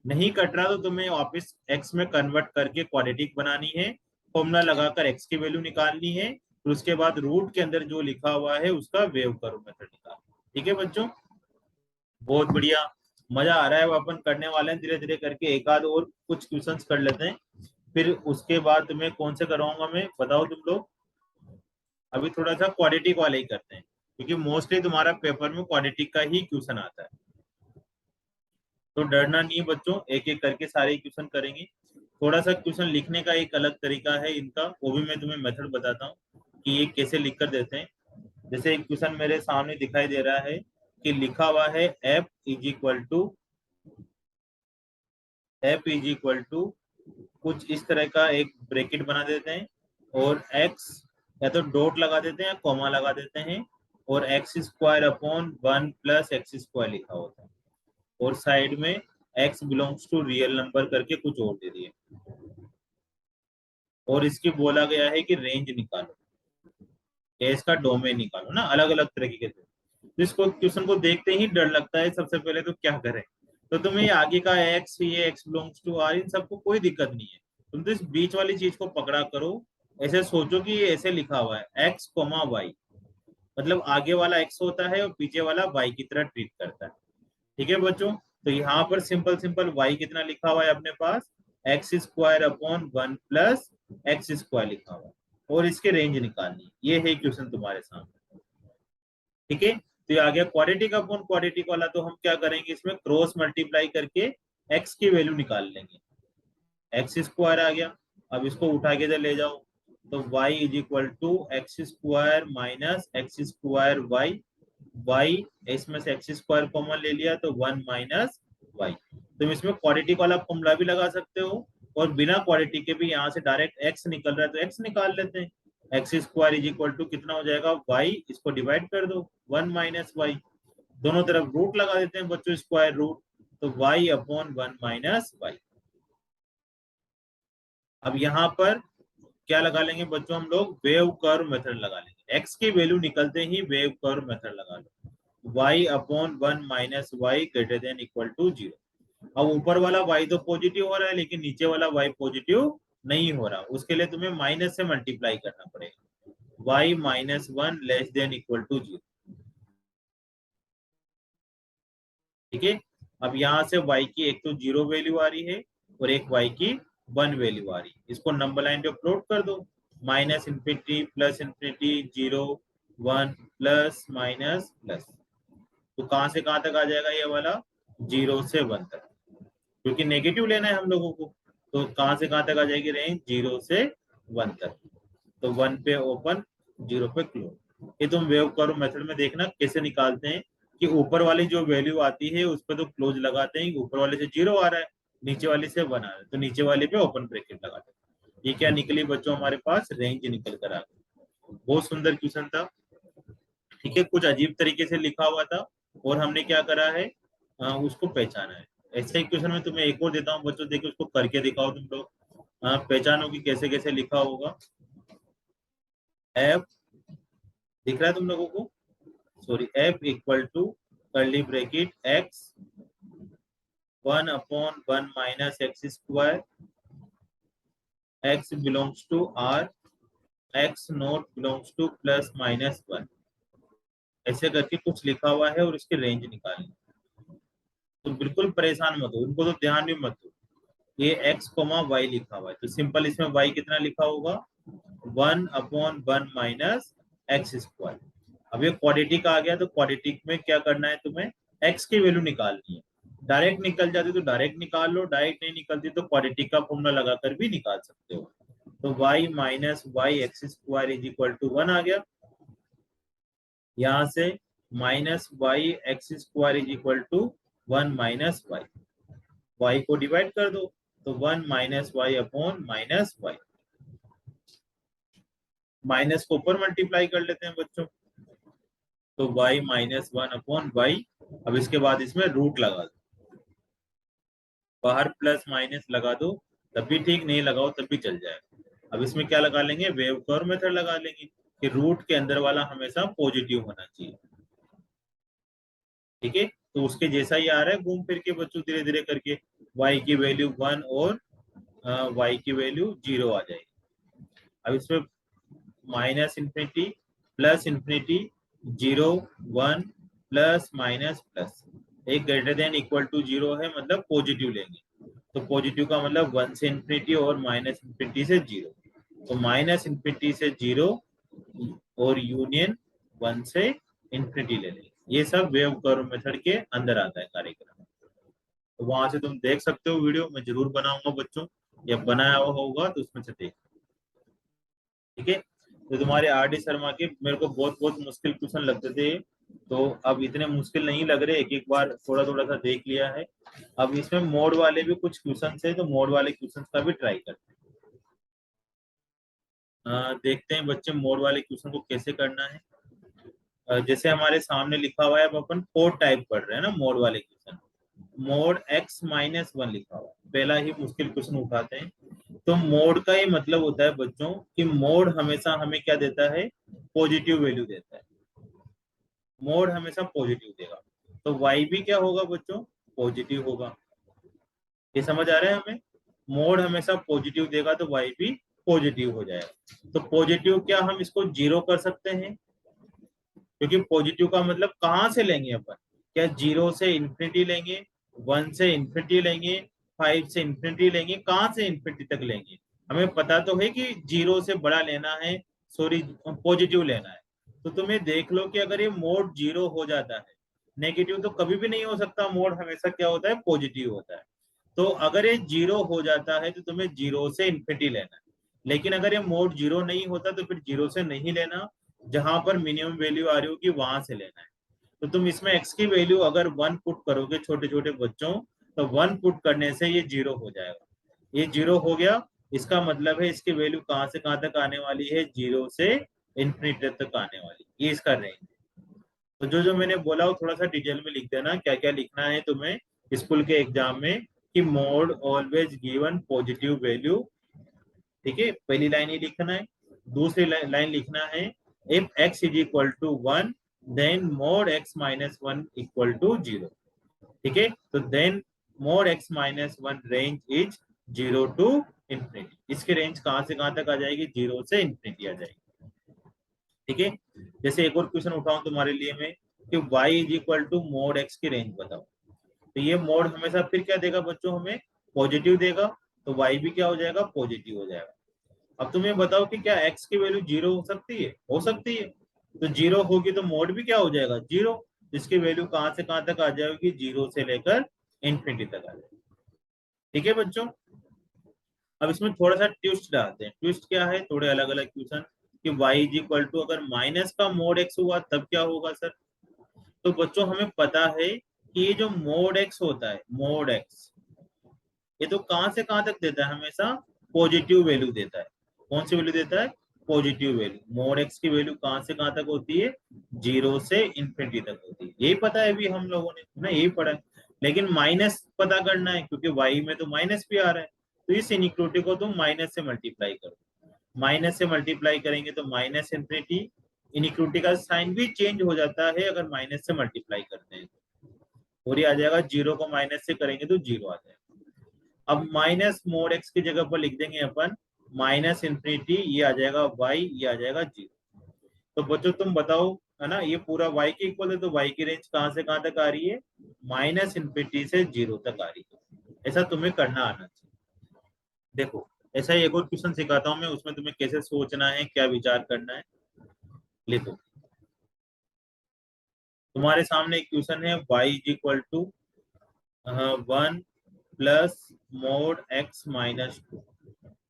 नहीं कट रहा तो तुम्हें वापस एक्स में कन्वर्ट करके क्वाड्रेटिक बनानी है, फॉर्मूला लगाकर एक्स की वैल्यू निकालनी है, फिर उसके बाद रूट के अंदर जो लिखा हुआ है उसका वेव करो मेथड निकाल। ठीक है बच्चों, बहुत बढ़िया, मजा आ रहा है। वो अपन करने वाले हैं धीरे धीरे करके, एक आध और कुछ क्वेश्चंस कर लेते हैं, फिर उसके बाद तुम्हें कौन से कराऊंगा मैं बताओ तुम लोग। अभी थोड़ा सा क्वाड्रेटिक वाले ही करते हैं, क्योंकि मोस्टली तुम्हारा पेपर में क्वाड्रेटिक का ही क्वेश्चन आता है। तो डरना नहीं बच्चों, एक एक करके सारे क्वेश्चन करेंगे। थोड़ा सा क्वेश्चन लिखने का एक अलग तरीका है इनका, वो भी मैं तुम्हें मेथड बताता हूँ कि ये कैसे लिख कर देते हैं। जैसे एक क्वेश्चन मेरे सामने दिखाई दे रहा है कि लिखा हुआ है f इज इक्वल टू कुछ इस तरह का एक ब्रैकेट बना देते हैं, और x या तो डॉट लगा देते हैं या कॉमा लगा देते हैं, और x square upon 1 plus x square लिखा होता है, और साइड में x belongs to real number करके कुछ और दे दिए, और इसकी बोला गया है कि रेंज निकालो या इसका डोमेन निकालो ना, अलग अलग तरीके से। तो इसको क्वेश्चन को देखते ही डर लगता है, सबसे पहले तो क्या करें। तो तुम्हें ये आगे का एक्स, ये एक्स बिलोंग्स टू आर, इन सबको कोई दिक्कत नहीं है, तुम तो इस बीच वाली चीज को पकड़ा करो। ऐसे सोचो कि ये ऐसे लिखा हुआ है एक्स कोमा वाई, मतलब आगे वाला एक्स होता है और पीछे वाला वाई की तरह ट्रीट करता है। ठीक है बच्चों, तो यहाँ पर सिंपल सिंपल वाई कितना लिखा हुआ है अपने पास, X square upon 1 plus x square लिखा हुआ है, और इसके रेंज निकालनी, ये है क्वेश्चन तुम्हारे सामने। ठीक है, तो ये आ गया क्वाड्रेटिक अपॉन क्वाड्रेटिक वाला। तो हम क्या करेंगे, इसमें क्रॉस मल्टीप्लाई करके एक्स की वैल्यू निकाल लेंगे, एक्स स्क्वायर आ गया। अब इसको उठा के इधर ले जाओ, तो y is equal to x square minus x square y, इसमें से एक्स स्क्वायर कॉमन ले लिया तो 1 माइनस वाई। तुम इसमें क्वाड्रेटिक वाला फॉर्मूला भी लगा सकते हो, और बिना क्वाड्रेटिक के भी यहाँ से डायरेक्ट x निकल रहा है तो x निकाल लेते हैं। X square is equal to कितना हो जाएगा, y, इसको डिवाइड कर दो 1 माइनस वाई, दोनों तरफ रूट लगा देते हैं बच्चों, स्क्वायर रूट, तो y अपॉन 1 माइनस वाई। अब यहाँ पर क्या लगा लेंगे बच्चों हम लोग, वेव कर्व मेथड लगा लेंगे, x की वैल्यू निकलते ही वेव कर्व मेथड लगा लो, y upon 1 minus y greater than equal to 0। अब ऊपर वाला y तो पॉजिटिव हो रहा है, लेकिन नीचे वाला y पॉजिटिव नहीं हो रहा, उसके लिए तुम्हें माइनस से मल्टीप्लाई करना पड़ेगा, y minus 1 less than equal to 0। ठीक है, अब यहाँ से y की एक तो 0 वैल्यू आ रही है और एक y की 1 वैल्यू आ रही है। इसको नंबर लाइन पे प्लॉट कर दो, minus infinity plus infinity 0 1 plus minus plus. तो कहाँ से कहाँ तक आ जाएगा ये वाला, 0 से 1 तक, क्योंकि नेगेटिव लेना है हम लोगों को। तो कहाँ से कहाँ तक आ जाएगी रेंज, 0 से 1 तक। तो 1 पे ओपन, 0 पे क्लोज। ये तुम वेव कर्व मेथड में देखना कैसे निकालते हैं कि ऊपर वाली जो वैल्यू आती है उस पर तो क्लोज लगाते हैं, ऊपर वाले से 0 आ रहा है, नीचे वाले से 1 आ रहा है, तो नीचे वाले पे ओपन ब्रैकेट लगाते हैं। ये क्या निकली बच्चों, हमारे पास रेंज निकल कर आ गई। बहुत सुंदर क्वेश्चन था। ठीक है, कुछ अजीब तरीके से लिखा हुआ था और हमने क्या करा है, उसको पहचाना है। ऐसे ही क्वेश्चन में तुम्हें एक और देता हूँ बच्चों, देखो उसको करके दिखाओ तुम लोग, पहचानो कि कैसे कैसे लिखा होगा। एफ दिख रहा है तुम लोगों को, sorry, f equal to curly bracket x 1/1 minus x square, x belongs to R, x not belongs to plus minus 1। ऐसे करके कुछ लिखा हुआ है और इसकी रेंज निकालनी। तो बिल्कुल परेशान मत हो, इनको तो ध्यान भी मत दो। ये x कोमा वाई लिखा हुआ है, तो सिंपल इसमें y कितना लिखा होगा, 1/1 माइनस एक्स स्क्वायर। अब ये क्वाड्रेटिक आ गया, तो क्वाड्रेटिक में क्या करना है तुम्हें, x की वैल्यू निकालनी है। डायरेक्ट निकल जाती तो डायरेक्ट निकाल लो, डायरेक्ट नहीं निकलती तो क्वाड्रेटिक का फॉर्मूला लगाकर भी निकाल सकते हो। तो y minus y x square is equal to 1 आ गया। यहाँ से minus y x square is equal to 1 minus y, y को डिवाइड कर दो, तो 1 minus y upon minus y. Minus को ऊपर मल्टीप्लाई कर लेते हैं बच्चों, तो y माइनस 1 अपॉन वाई। अब इसके बाद इसमें रूट लगा दो, बाहर प्लस माइनस लगा दो तब भी ठीक, नहीं लगाओ तब भी चल जाएगा। अब इसमें क्या लगा लेंगे, वेव कर्व मेथड लगा लेंगे कि रूट के अंदर वाला हमेशा पॉजिटिव होना चाहिए। ठीक है, तो उसके जैसा ही आ रहा है घूम फिर के बच्चों, धीरे धीरे करके y की वैल्यू 1 और y की वैल्यू 0 आ जाएगी। अब इसमें minus infinity plus infinity 0 1 plus minus plus, एक ग्रेटर देन इक्वल टू 0 है, मतलब पॉजिटिव लेंगे। तो पॉजिटिव का मतलब 1 से इन्फिनिटी और माइनस इन्फिनिटी से 0। तो माइनस इन्फिनिटी से 0 और यूनियन 1 से इन्फिनिटी ले लेंगे। ये सब वेव कर्व मेथड के अंदर आता है कार्यक्रम। तो वहां से तुम देख सकते हो, वीडियो मैं जरूर बनाऊंगा बच्चों, या बनाया हुआ होगा तो उसमें से देख। ठीक है, तो तुम्हारे आर डी शर्मा के मेरे को बहुत बहुत मुश्किल क्वेश्चन लगते थे, तो अब इतने मुश्किल नहीं लग रहे, एक एक बार थोड़ा थोड़ा सा देख लिया है। अब इसमें मोड वाले भी कुछ क्वेश्चन है, तो मोड वाले क्वेश्चन का भी ट्राई करते हैं। देखते हैं बच्चे मोड वाले क्वेश्चन को कैसे करना है। जैसे हमारे सामने लिखा हुआ है, अब अपन 4 टाइप पढ़ रहे हैं ना मोड वाले क्वेश्चन। मोड x माइनस 1 लिखा हुआ है, पहला ही मुश्किल क्वेश्चन उठाते हैं। तो मोड का ही मतलब होता है बच्चों कि मोड हमेशा हमें क्या देता है, पॉजिटिव वैल्यू देता है। मोड हमेशा पॉजिटिव देगा, तो y भी क्या होगा बच्चों, पॉजिटिव होगा। ये समझ आ रहा है हमें, मोड हमेशा पॉजिटिव देगा तो y भी पॉजिटिव हो जाएगा। तो पॉजिटिव क्या हम इसको 0 कर सकते हैं, क्योंकि पॉजिटिव का मतलब कहाँ से लेंगे अपन, क्या 0 से इन्फिनिटी लेंगे, 1 से इन्फिनिटी लेंगे, 5 से इन्फिनिटी लेंगे, कहाँ से इन्फिनिटी तक लेंगे। हमें पता तो है कि 0 से बड़ा लेना है, सॉरी पॉजिटिव लेना है। तो तुम्हें देख लो कि अगर ये मोड 0 हो जाता है, नेगेटिव तो कभी भी नहीं हो सकता, मोड हमेशा क्या होता है, पॉजिटिव होता है। तो अगर ये 0 हो जाता है तो तुम्हें 0 से इन्फिनिटी लेना है। लेकिन अगर ये मोड 0 नहीं होता तो फिर 0 से नहीं लेना, जहां पर मिनिमम वैल्यू आ रही होगी वहां से लेना है। तो तुम इसमें x की वैल्यू अगर 1 पुट करोगे छोटे छोटे बच्चों, तो 1 पुट करने से ये 0 हो जाएगा। ये 0 हो गया, इसका मतलब है इसकी वैल्यू कहां से कहां तक आने वाली है, 0 से इन्फिनिटी तक आने वाली, ये इसका रेंज। तो जो जो मैंने बोला वो थोड़ा सा डिटेल में लिख देना, क्या क्या लिखना है तुम्हें स्कूल के एग्जाम में, कि mode always given positive value. ठीक है, पहली लाइन ही लिखना है। दूसरी लाइन लिखना है, if x is equal to 1 then mod x minus 1 equal to 0। ठीक है, तो then mod x minus 1 range is 0 to infinity. इसकी रेंज कहां से कहां तक आ जाएगी, 0 से इन्फिनिटी आ जाएगी। ठीक है, जैसे एक और क्वेश्चन उठाऊं तुम्हारे लिए मैं, कि y is equal to mod x की रेंज बताओ। तो ये मोड हमेशा फिर क्या देगा बच्चों, हमें पॉजिटिव देगा, तो वाई भी क्या हो जाएगा, पॉजिटिव हो जाएगा। अब तुम ये बताओ कि क्या एक्स की वैल्यू जीरो हो सकती है? हो सकती है। तो जीरो होगी तो मोड भी क्या हो जाएगा, जीरो। इसकी वैल्यू कहां से कहां तक आ जाएगी, जीरो से लेकर इन्फिनिटी तक आ जाएगी। ठीक है बच्चों। अब इसमें थोड़ा सा ट्विस्ट डालते हैं। ट्विस्ट क्या है, थोड़े अलग अलग क्वेश्चन, कि y इज इक्वल टू अगर माइनस का मोड x हुआ तब क्या होगा सर। तो बच्चों हमें पता है कि ये जो मोड x होता है, मोड x, ये तो कहां से कहां तक देता है, हमेशा पॉजिटिव वैल्यू देता है। कौन सी वैल्यू देता है, पॉजिटिव वैल्यू। मोड x की वैल्यू कहां से कहां तक होती है, जीरो से इन्फिनिटी तक होती है। यही पता है अभी हम लोगों ने ना, यही पढ़ा है। लेकिन माइनस पता करना है, क्योंकि y में तो माइनस भी आ रहा है। तो इस इनिक्विटी को तुम माइनस से मल्टीप्लाई करो। माइनस से मल्टीप्लाई करेंगे तो माइनस इन्फिनिटी, इनिक्विटी का साइन भी चेंज हो जाता है अगर माइनस से मल्टीप्लाई करते हैं। और ये आ जाएगा, जीरो को माइनस से करेंगे तो जीरो आ जाएगा। अब माइनस मोड एक्स की जगह पर लिख देंगे अपन माइनस इन्फिनिटी, ये आ जाएगा वाई, ये आ जाएगा जीरो। तो बच्चों तुम बताओ, है ना, ये पूरा y के इक्वल है, तो y की रेंज कहां से कहां तक आ रही है, माइनस इन्फिनिटी से जीरो तक आ रही है। ऐसा तुम्हें करना आना चाहिए। देखो, ऐसा ही एक और क्वेश्चन सिखाता हूँ मैं, उसमें तुम्हें कैसे सोचना है, क्या विचार करना है। लिखो, तुम्हारे सामने एक क्वेश्चन है, y is equal to 1 plus mod x minus 2,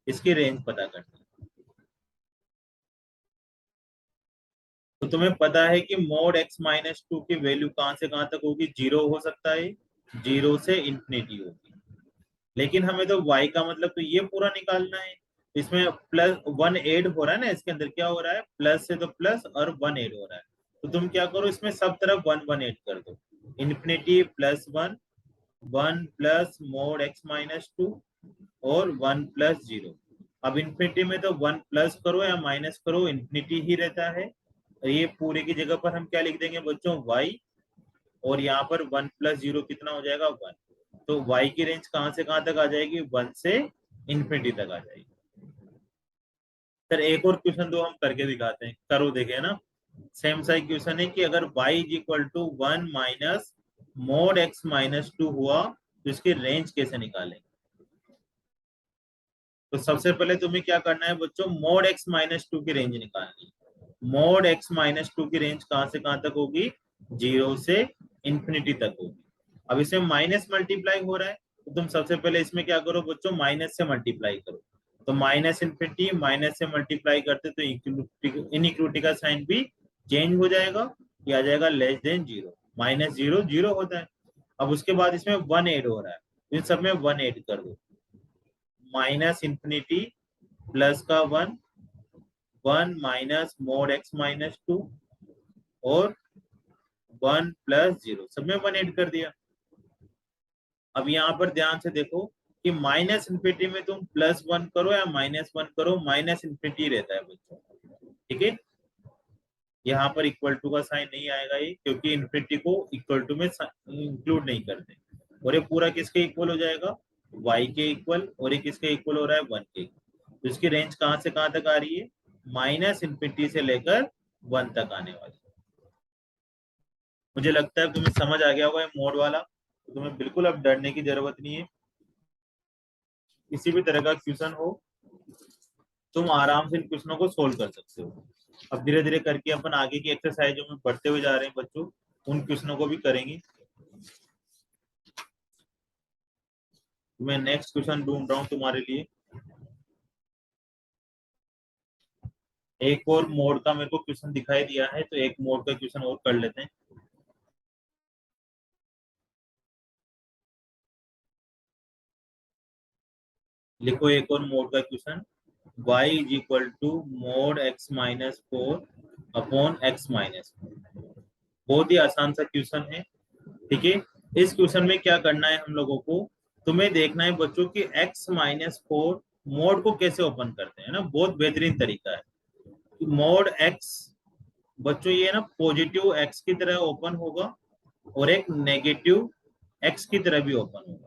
इसकी रेंज पता करनी है। तो तुम्हें पता है कि मोड x माइनस 2 की वैल्यू कहां से कहां तक होगी, जीरो हो सकता है, जीरो से इन्फिनिटी होगी। लेकिन हमें तो y का मतलब तो ये पूरा निकालना है। इसमें प्लस वन एड हो रहा है ना, इसके अंदर क्या हो रहा है, प्लस से तो प्लस और वन एड हो रहा है। तो तुम क्या करो, इसमें सब तरफ वन वन एड कर दो। Infinity plus one, 1 plus mod x minus 2, और 1 प्लस 0। अब इन्फिनिटी में तो 1 प्लस करो या माइनस करो, इन्फिनिटी ही रहता है। और ये पूरे की जगह पर हम क्या लिख देंगे बच्चों, y। और यहाँ पर 1 प्लस 0 कितना हो जाएगा, 1। तो y की रेंज कहां से कहां तक आ जाएगी, 1 से इन्फिनिटी तक आ जाएगी। सर एक और क्वेश्चन दो, हम करके दिखाते हैं, करो देखे ना। सेम सा क्वेश्चन है कि अगर y is equal to 1 minus mod x minus 2 हुआ तो इसकी रेंज कैसे निकालेंगे। तो सबसे पहले तुम्हें क्या करना है बच्चों, मोड x माइनस 2 की रेंज निकालनी है। मोड x माइनस 2 की रेंज कहां से कहां तक होगी, जीरो से इन्फिनिटी तक होगी। अब इसमें माइनस मल्टीप्लाई हो रहा है, तो तुम सबसे पहले इसमें क्या करो बच्चों, माइनस से मल्टीप्लाई करो। तो माइनस इन्फिनिटी माइनस से मल्टीप्लाई करते तो इनइक्विटी का साइन भी चेंज हो जाएगा, ये आ जाएगा less than zero. Minus zero zero होता है। अब उसके बाद इसमें वन एड हो रहा है, इन सब में वन एड कर दो। माइनस इन्फिनिटी प्लस का one, 1 minus mod x minus 2, और 1 प्लस 0, सब में वन ऐड कर दिया। अब यहाँ पर ध्यान से देखो कि माइनस इन्फिनिटी में तुम +1 करो या -1 करो, माइनस इन्फिनिटी रहता है बच्चों। ठीक है, यहाँ पर इक्वल टू का साइन नहीं आएगा ये, क्योंकि इन्फिनिटी को इक्वल टू में इंक्लूड नहीं करते। और ये पूरा किसके इक्वल हो जाएगा, y के इक्वल, और ये किसके इक्वल हो रहा है, 1 के। तो इसकी रेंज कहां से कहां तक आ रही है, माइनस इन्फिनिटी से लेकर 1 तक आने वाली। मुझे लगता है तुम्हें समझ आ गया होगा ये मोड वाला, तो तुम्हें बिल्कुल अब डरने की जरूरत नहीं है। किसी भी तरह का क्वेश्चन हो, तुम आराम से इन क्वेश्चनों को सोल्व कर सकते हो। अब धीरे धीरे करके अपन आगे की एक्सरसाइजों में बढ़ते हुए जा रहे हैं बच्चों, उन क्वेश्चनों को भी करेंगे। मैं नेक्स्ट क्वेश्चन ढूंढ रहा हूँ तुम्हारे लिए। एक और मोड का मेरे को क्वेश्चन दिखाई दिया है, तो एक मोड का क्वेश्चन और कर लेते हैं। लिखो एक और मोड का question, y is equal to mod x-4 upon x-4। बहुत ही आसान सा क्वेश्चन है। ठीक है, इस क्वेश्चन में क्या करना है हम लोगों को, तुम्हें देखना है बच्चों कि x-4 मोड को कैसे ओपन करते हैं ना, बहुत बेहतरीन तरीका है। मोड x बच्चों ये ना पॉजिटिव x की तरह ओपन होगा, और एक नेगेटिव x की तरह भी ओपन होगा।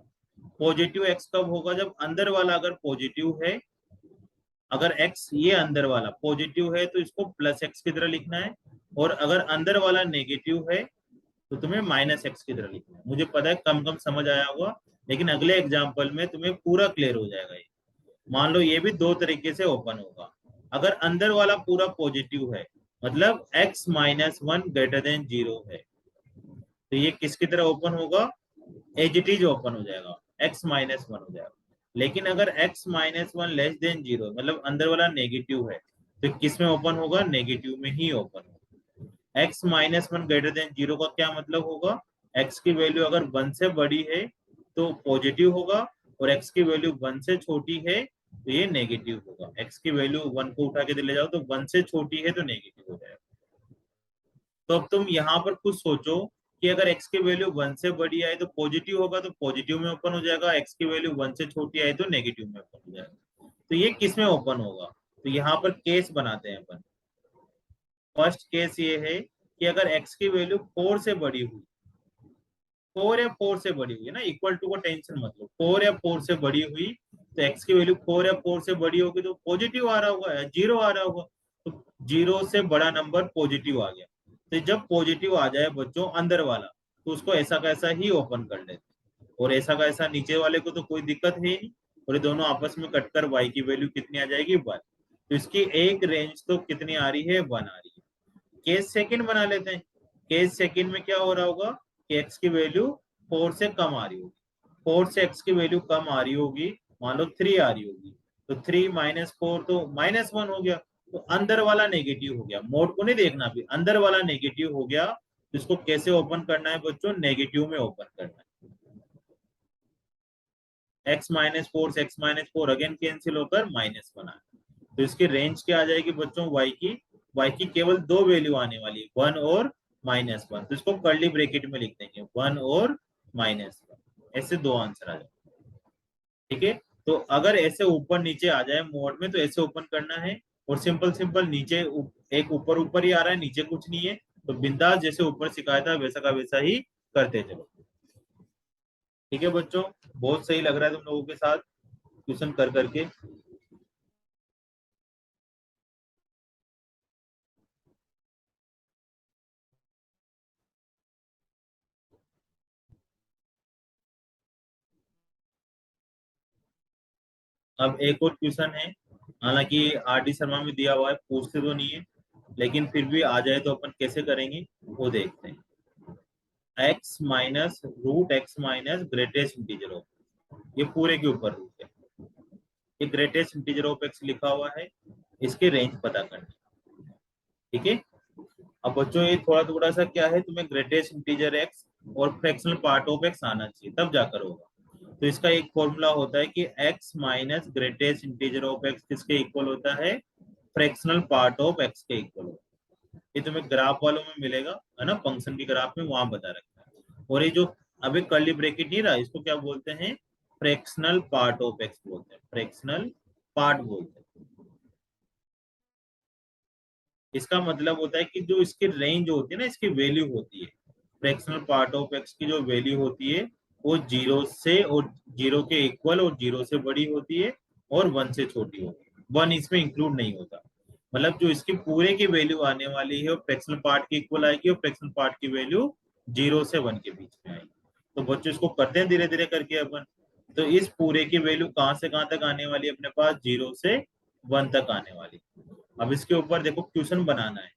पॉजिटिव x कब होगा, जब अंदर वाला अगर पॉजिटिव है, अगर x ये अंदर वाला पॉजिटिव है तो इसको प्लस x की तरह लिखना है। और अगर अंदर वाला नेगेटिव है तो तुम्हें माइनस एक्स की तरह लिखना है। मुझे पता है कम कम समझ आया होगा, लेकिन अगले एग्जाम्पल में तुम्हें पूरा क्लियर हो जाएगा ये। मान लो ये भी दो तरीके से ओपन होगा। अगर अंदर वाला पूरा पॉजिटिव है, मतलब x minus one greater than zero है, तो ये किसकी तरह ओपन होगा? एज इट इज ओपन हो जाएगा, x माइनस वन हो जाएगा। लेकिन अगर x minus one less than zero, मतलब अंदर वाला नेगेटिव है, तो किस में ओपन होगा? नेगेटिव में ही ओपन होगा। x minus one greater than zero का क्या मतलब होगा? x की वैल्यू अगर वन से बड़ी है तो पॉजिटिव होगा, और x की वैल्यू वन से छोटी है तो ये नेगेटिव होगा। x की वैल्यू वन को उठा के ले जाओ तो वन से छोटी है तो नेगेटिव हो जाएगा। तो अब तुम यहाँ पर कुछ सोचो कि अगर x की वैल्यू वन से बड़ी आई तो पॉजिटिव होगा, तो पॉजिटिव में ओपन हो जाएगा। x की वैल्यू वन से छोटी आई तो नेगेटिव में ओपन हो जाएगा। तो ये किस में ओपन होगा? तो यहाँ पर केस बनाते हैं अपन। फर्स्ट केस ये है कि अगर x की वैल्यू फोर से बड़ी हुई, फोर या फोर से बड़ी हुई है ना, इक्वल टू का टेंशन मत लो, फोर या फोर से बड़ी हुई, तो x की वैल्यू फोर या फोर से बड़ी होगी तो पॉजिटिव आ रहा होगा या जीरो आ रहा होगा। तो जीरो से बड़ा नंबर पॉजिटिव आ गया। तो जब पॉजिटिव आ जाए बच्चों अंदर वाला, तो उसको ऐसा का ऐसा ही ओपन कर लेते हैं, और ऐसा का ऐसा नीचे वाले को तो कोई दिक्कत है ही नहीं, और ये दोनों आपस में कटकर y की वैल्यू कितनी आ जाएगी? वन। तो इसकी एक रेंज तो कितनी आ रही है? वन आ रही है। केस सेकंड बना लेते हैं। केस सेकंड में क्या हो रहा होगा कि x की वैल्यू फोर से कम आ रही होगी, फोर से x की वैल्यू कम आ रही होगी, मान लो थ्री आ रही होगी, तो थ्री माइनस फोर तो माइनस वन हो गया, तो अंदर वाला नेगेटिव हो गया। मोड को नहीं देखना, भी अंदर वाला नेगेटिव हो गया, तो इसको कैसे ओपन करना है बच्चों? नेगेटिव में ओपन करना है। x माइनस फोर से x minus four again cancel होकर माइनस वन आया, तो इसकी रेंज क्या आ जाएगी बच्चों? y की केवल दो वैल्यू आने वाली है, वन और माइनस वन। तो इसको कर्ली ब्रैकेट में लिख देंगे, वन और माइनस वन। ऐसे दो आंसर आ जाए। ठीक है, तो अगर ऐसे ऊपर नीचे आ जाए मोड में तो ऐसे ओपन करना है, और सिंपल सिंपल नीचे एक ऊपर ऊपर ही आ रहा है, नीचे कुछ नहीं है, तो बिंदास जैसे ऊपर सिखाया था वैसा का वैसा ही करते चलो। ठीक है बच्चों, बहुत सही लग रहा है तुम लोगों के साथ ट्यूशन कर करके। अब एक और क्वेश्चन है, हालांकि आर डी शर्मा में दिया हुआ है, पूछते तो नहीं है, लेकिन फिर भी आ जाए तो अपन कैसे करेंगे वो देखते हैं। X minus root x minus greatest integer of, ये पूरे के ऊपर रूट है, ये ग्रेटेस्ट इंटीजर ऑफ एक्स लिखा हुआ है, इसके रेंज पता करनी। ठीक है, अब बच्चों ये थोड़ा थोड़ा सा क्या है, तुम्हें ग्रेटेस्ट इंटीजर एक्स और फ्रैक्शनल पार्ट ऑफ एक्स आना चाहिए, तब जाकर होगा। तो इसका एक फॉर्मूला होता है कि x minus greatest integer of x किसके इक्वल होता है? फ्रैक्शनल पार्ट ऑफ x के इक्वल होता है। ये तुम्हें ग्राफ वालों में मिलेगा, है ना, फंक्शन की ग्राफ में वहां बता रखा है। और ये जो अभी कर्ली ब्रैकेट नहीं रहा, इसको क्या बोलते हैं? फ्रैक्शनल पार्ट ऑफ x बोलते हैं, फ्रैक्शनल पार्ट बोलते हैं। इसका मतलब होता है कि जो इसकी रेंज होती है ना, इसकी वैल्यू होती है, फ्रैक्शनल पार्ट ऑफ एक्स की जो वैल्यू होती है वो जीरो से, और जीरो के इक्वल और जीरो से बड़ी होती है, और वन से छोटी होती है, वन इसमें इंक्लूड नहीं होता। मतलब जो इसकी पूरे की वैल्यू आने वाली है वो फ्रैक्शनल पार्ट के इक्वल आएगी, और फ्रैक्शनल पार्ट की वैल्यू जीरो से वन के बीच में आएगी। तो बच्चों इसको करते हैं धीरे धीरे करके अपन। तो इस पूरे की वैल्यू कहाँ से कहाँ तक आने वाली है अपने पास? जीरो से वन तक आने वाली। अब इसके ऊपर देखो क्वेश्चन बनाना है,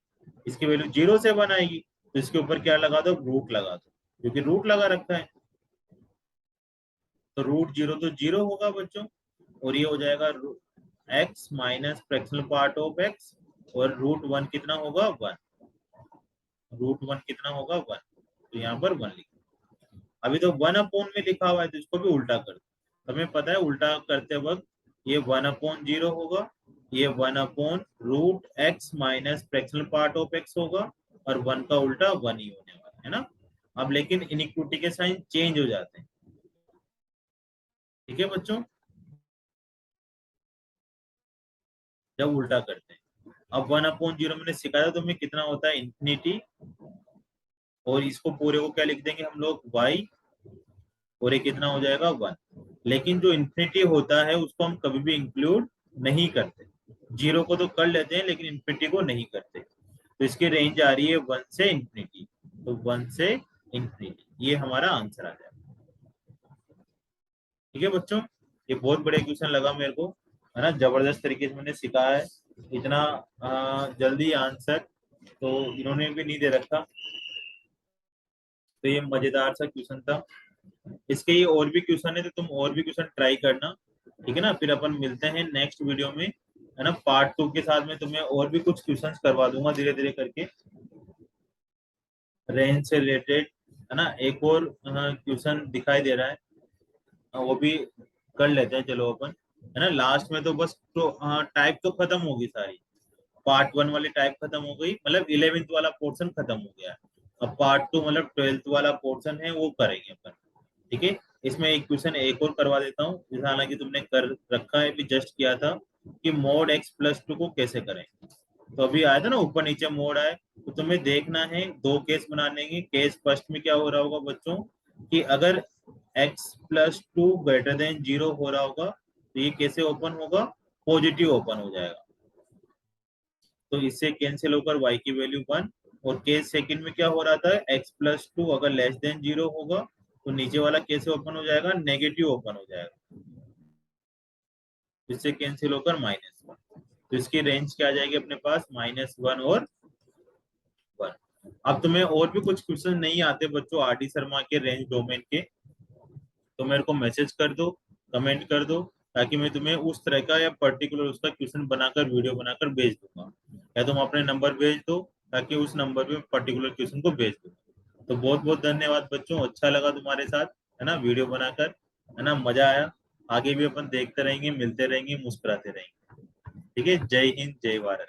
इसकी वैल्यू जीरो से वन आएगी, तो इसके ऊपर क्या लगा दो? रूट लगा दो, क्योंकि रूट लगा रखा है। तो रूट जीरो तो जीरो होगा बच्चों, और ये हो जाएगा x minus fractional part of x, और रूट वन कितना होगा? वन। रूट वन कितना होगा? वन। तो यहाँ पर वन लिखा, अभी तो वन अपॉन में लिखा हुआ है, तो इसको भी उल्टा कर दो। हमें पता है उल्टा करते वक्त ये वन अपॉन जीरो होगा, ये one upon root x minus fractional part of x होगा, और वन का उल्टा वन ही होने वाला है ना। अब लेकिन इनइक्विटी के साइन चेंज हो जाते हैं। ठीक है बच्चों, जब उल्टा करते हैं। अब वन अपॉन जीरो मैंने सिखाया तुम्हें कितना होता है? इन्फिनिटी। और इसको पूरे को क्या लिख देंगे हम लोग? वाई। और ये कितना हो जाएगा? वन। लेकिन जो इन्फिनिटी होता है उसको हम कभी भी इंक्लूड नहीं करते। जीरो को तो कर लेते हैं लेकिन इन्फिनिटी को नहीं करते। तो इसकी रेंज आ रही है वन से इन्फिनिटी, तो वन से इंफिनिटी, ये हमारा आंसर आ जाएगा। ठीक है बच्चों, ये बहुत बड़े क्वेश्चन लगा मेरे को, है ना, जबरदस्त तरीके से मैंने सिखाया है, इतना जल्दी आंसर तो इन्होंने भी नहीं दे रखा, तो ये मजेदार सा क्वेश्चन था। इसके ये और भी क्वेश्चन है, तो तुम और भी क्वेश्चन ट्राई करना, ठीक है ना। फिर अपन मिलते हैं नेक्स्ट वीडियो में, है ना, पार्ट 2 के साथ में तुम्हें और भी कुछ क्वेश्चन करवा दूंगा धीरे धीरे करके, रेंज से रिलेटेड, है ना। एक और क्वेश्चन दिखाई दे रहा है, वो भी कर लेते हैं चलो अपन, है ना। लास्ट में तो बस तो टाइप तो खत्म होगी सारी, पार्ट 1 वाली टाइप खत्म हो गई, मतलब 11th वाला पोर्शन खत्म हो गया है। अब पार्ट 2 मतलब 12th वाला पोर्शन है वो करेंगे अपन, ठीक है। इसमें एक क्वेश्चन एक और करवा देता हूँ, जैसा हालांकि तुमने कर रखा है, भी जस्ट किया था, कि मोड x+2 को कैसे करें। तो अभी आया था ना ऊपर नीचे मोड आए, तो तुम्हें देखना है, दो केस बनाने के। केस फर्स्ट में क्या हो रहा होगा बच्चों, कि अगर x+2 ग्रेटर देन 0 हो रहा होगा, तो ये कैसे ओपन होगा, पॉजिटिव ओपन हो जाएगा, तो इससे कैंसिल होकर y की वैल्यू 1। और केस सेकंड में क्या हो रहा था, x+2 अगर लेस देन 0 होगा, तो नीचे वाला कैसे ओपन हो जाएगा, नेगेटिव ओपन हो जाएगा, इससे कैंसिल होकर -1। तो इसकी रेंज क्या आ जाएगी अपने पास, -1 और 1। अब तुम्हें और भी कुछ क्वेश्चन नहीं आते बच्चों आर डी शर्मा के रेंज डोमेन के, तो मेरे को मैसेज कर दो, कमेंट कर दो, ताकि मैं तुम्हें उस तरह का या पर्टिकुलर उसका क्वेश्चन बनाकर वीडियो बनाकर भेज दूंगा, या तुम अपने नंबर भेज दो, ताकि उस नंबर पे पर्टिकुलर क्वेश्चन को भेज दो। तो बहुत बहुत धन्यवाद बच्चों, अच्छा लगा तुम्हारे साथ, है ना, वीडियो बनाकर, है ना, मजा आया। आगे भी अपन देखते रहेंगे, मिलते रहेंगे, मुस्कुराते रहेंगे। ठीक है, जय हिंद, जय भारत।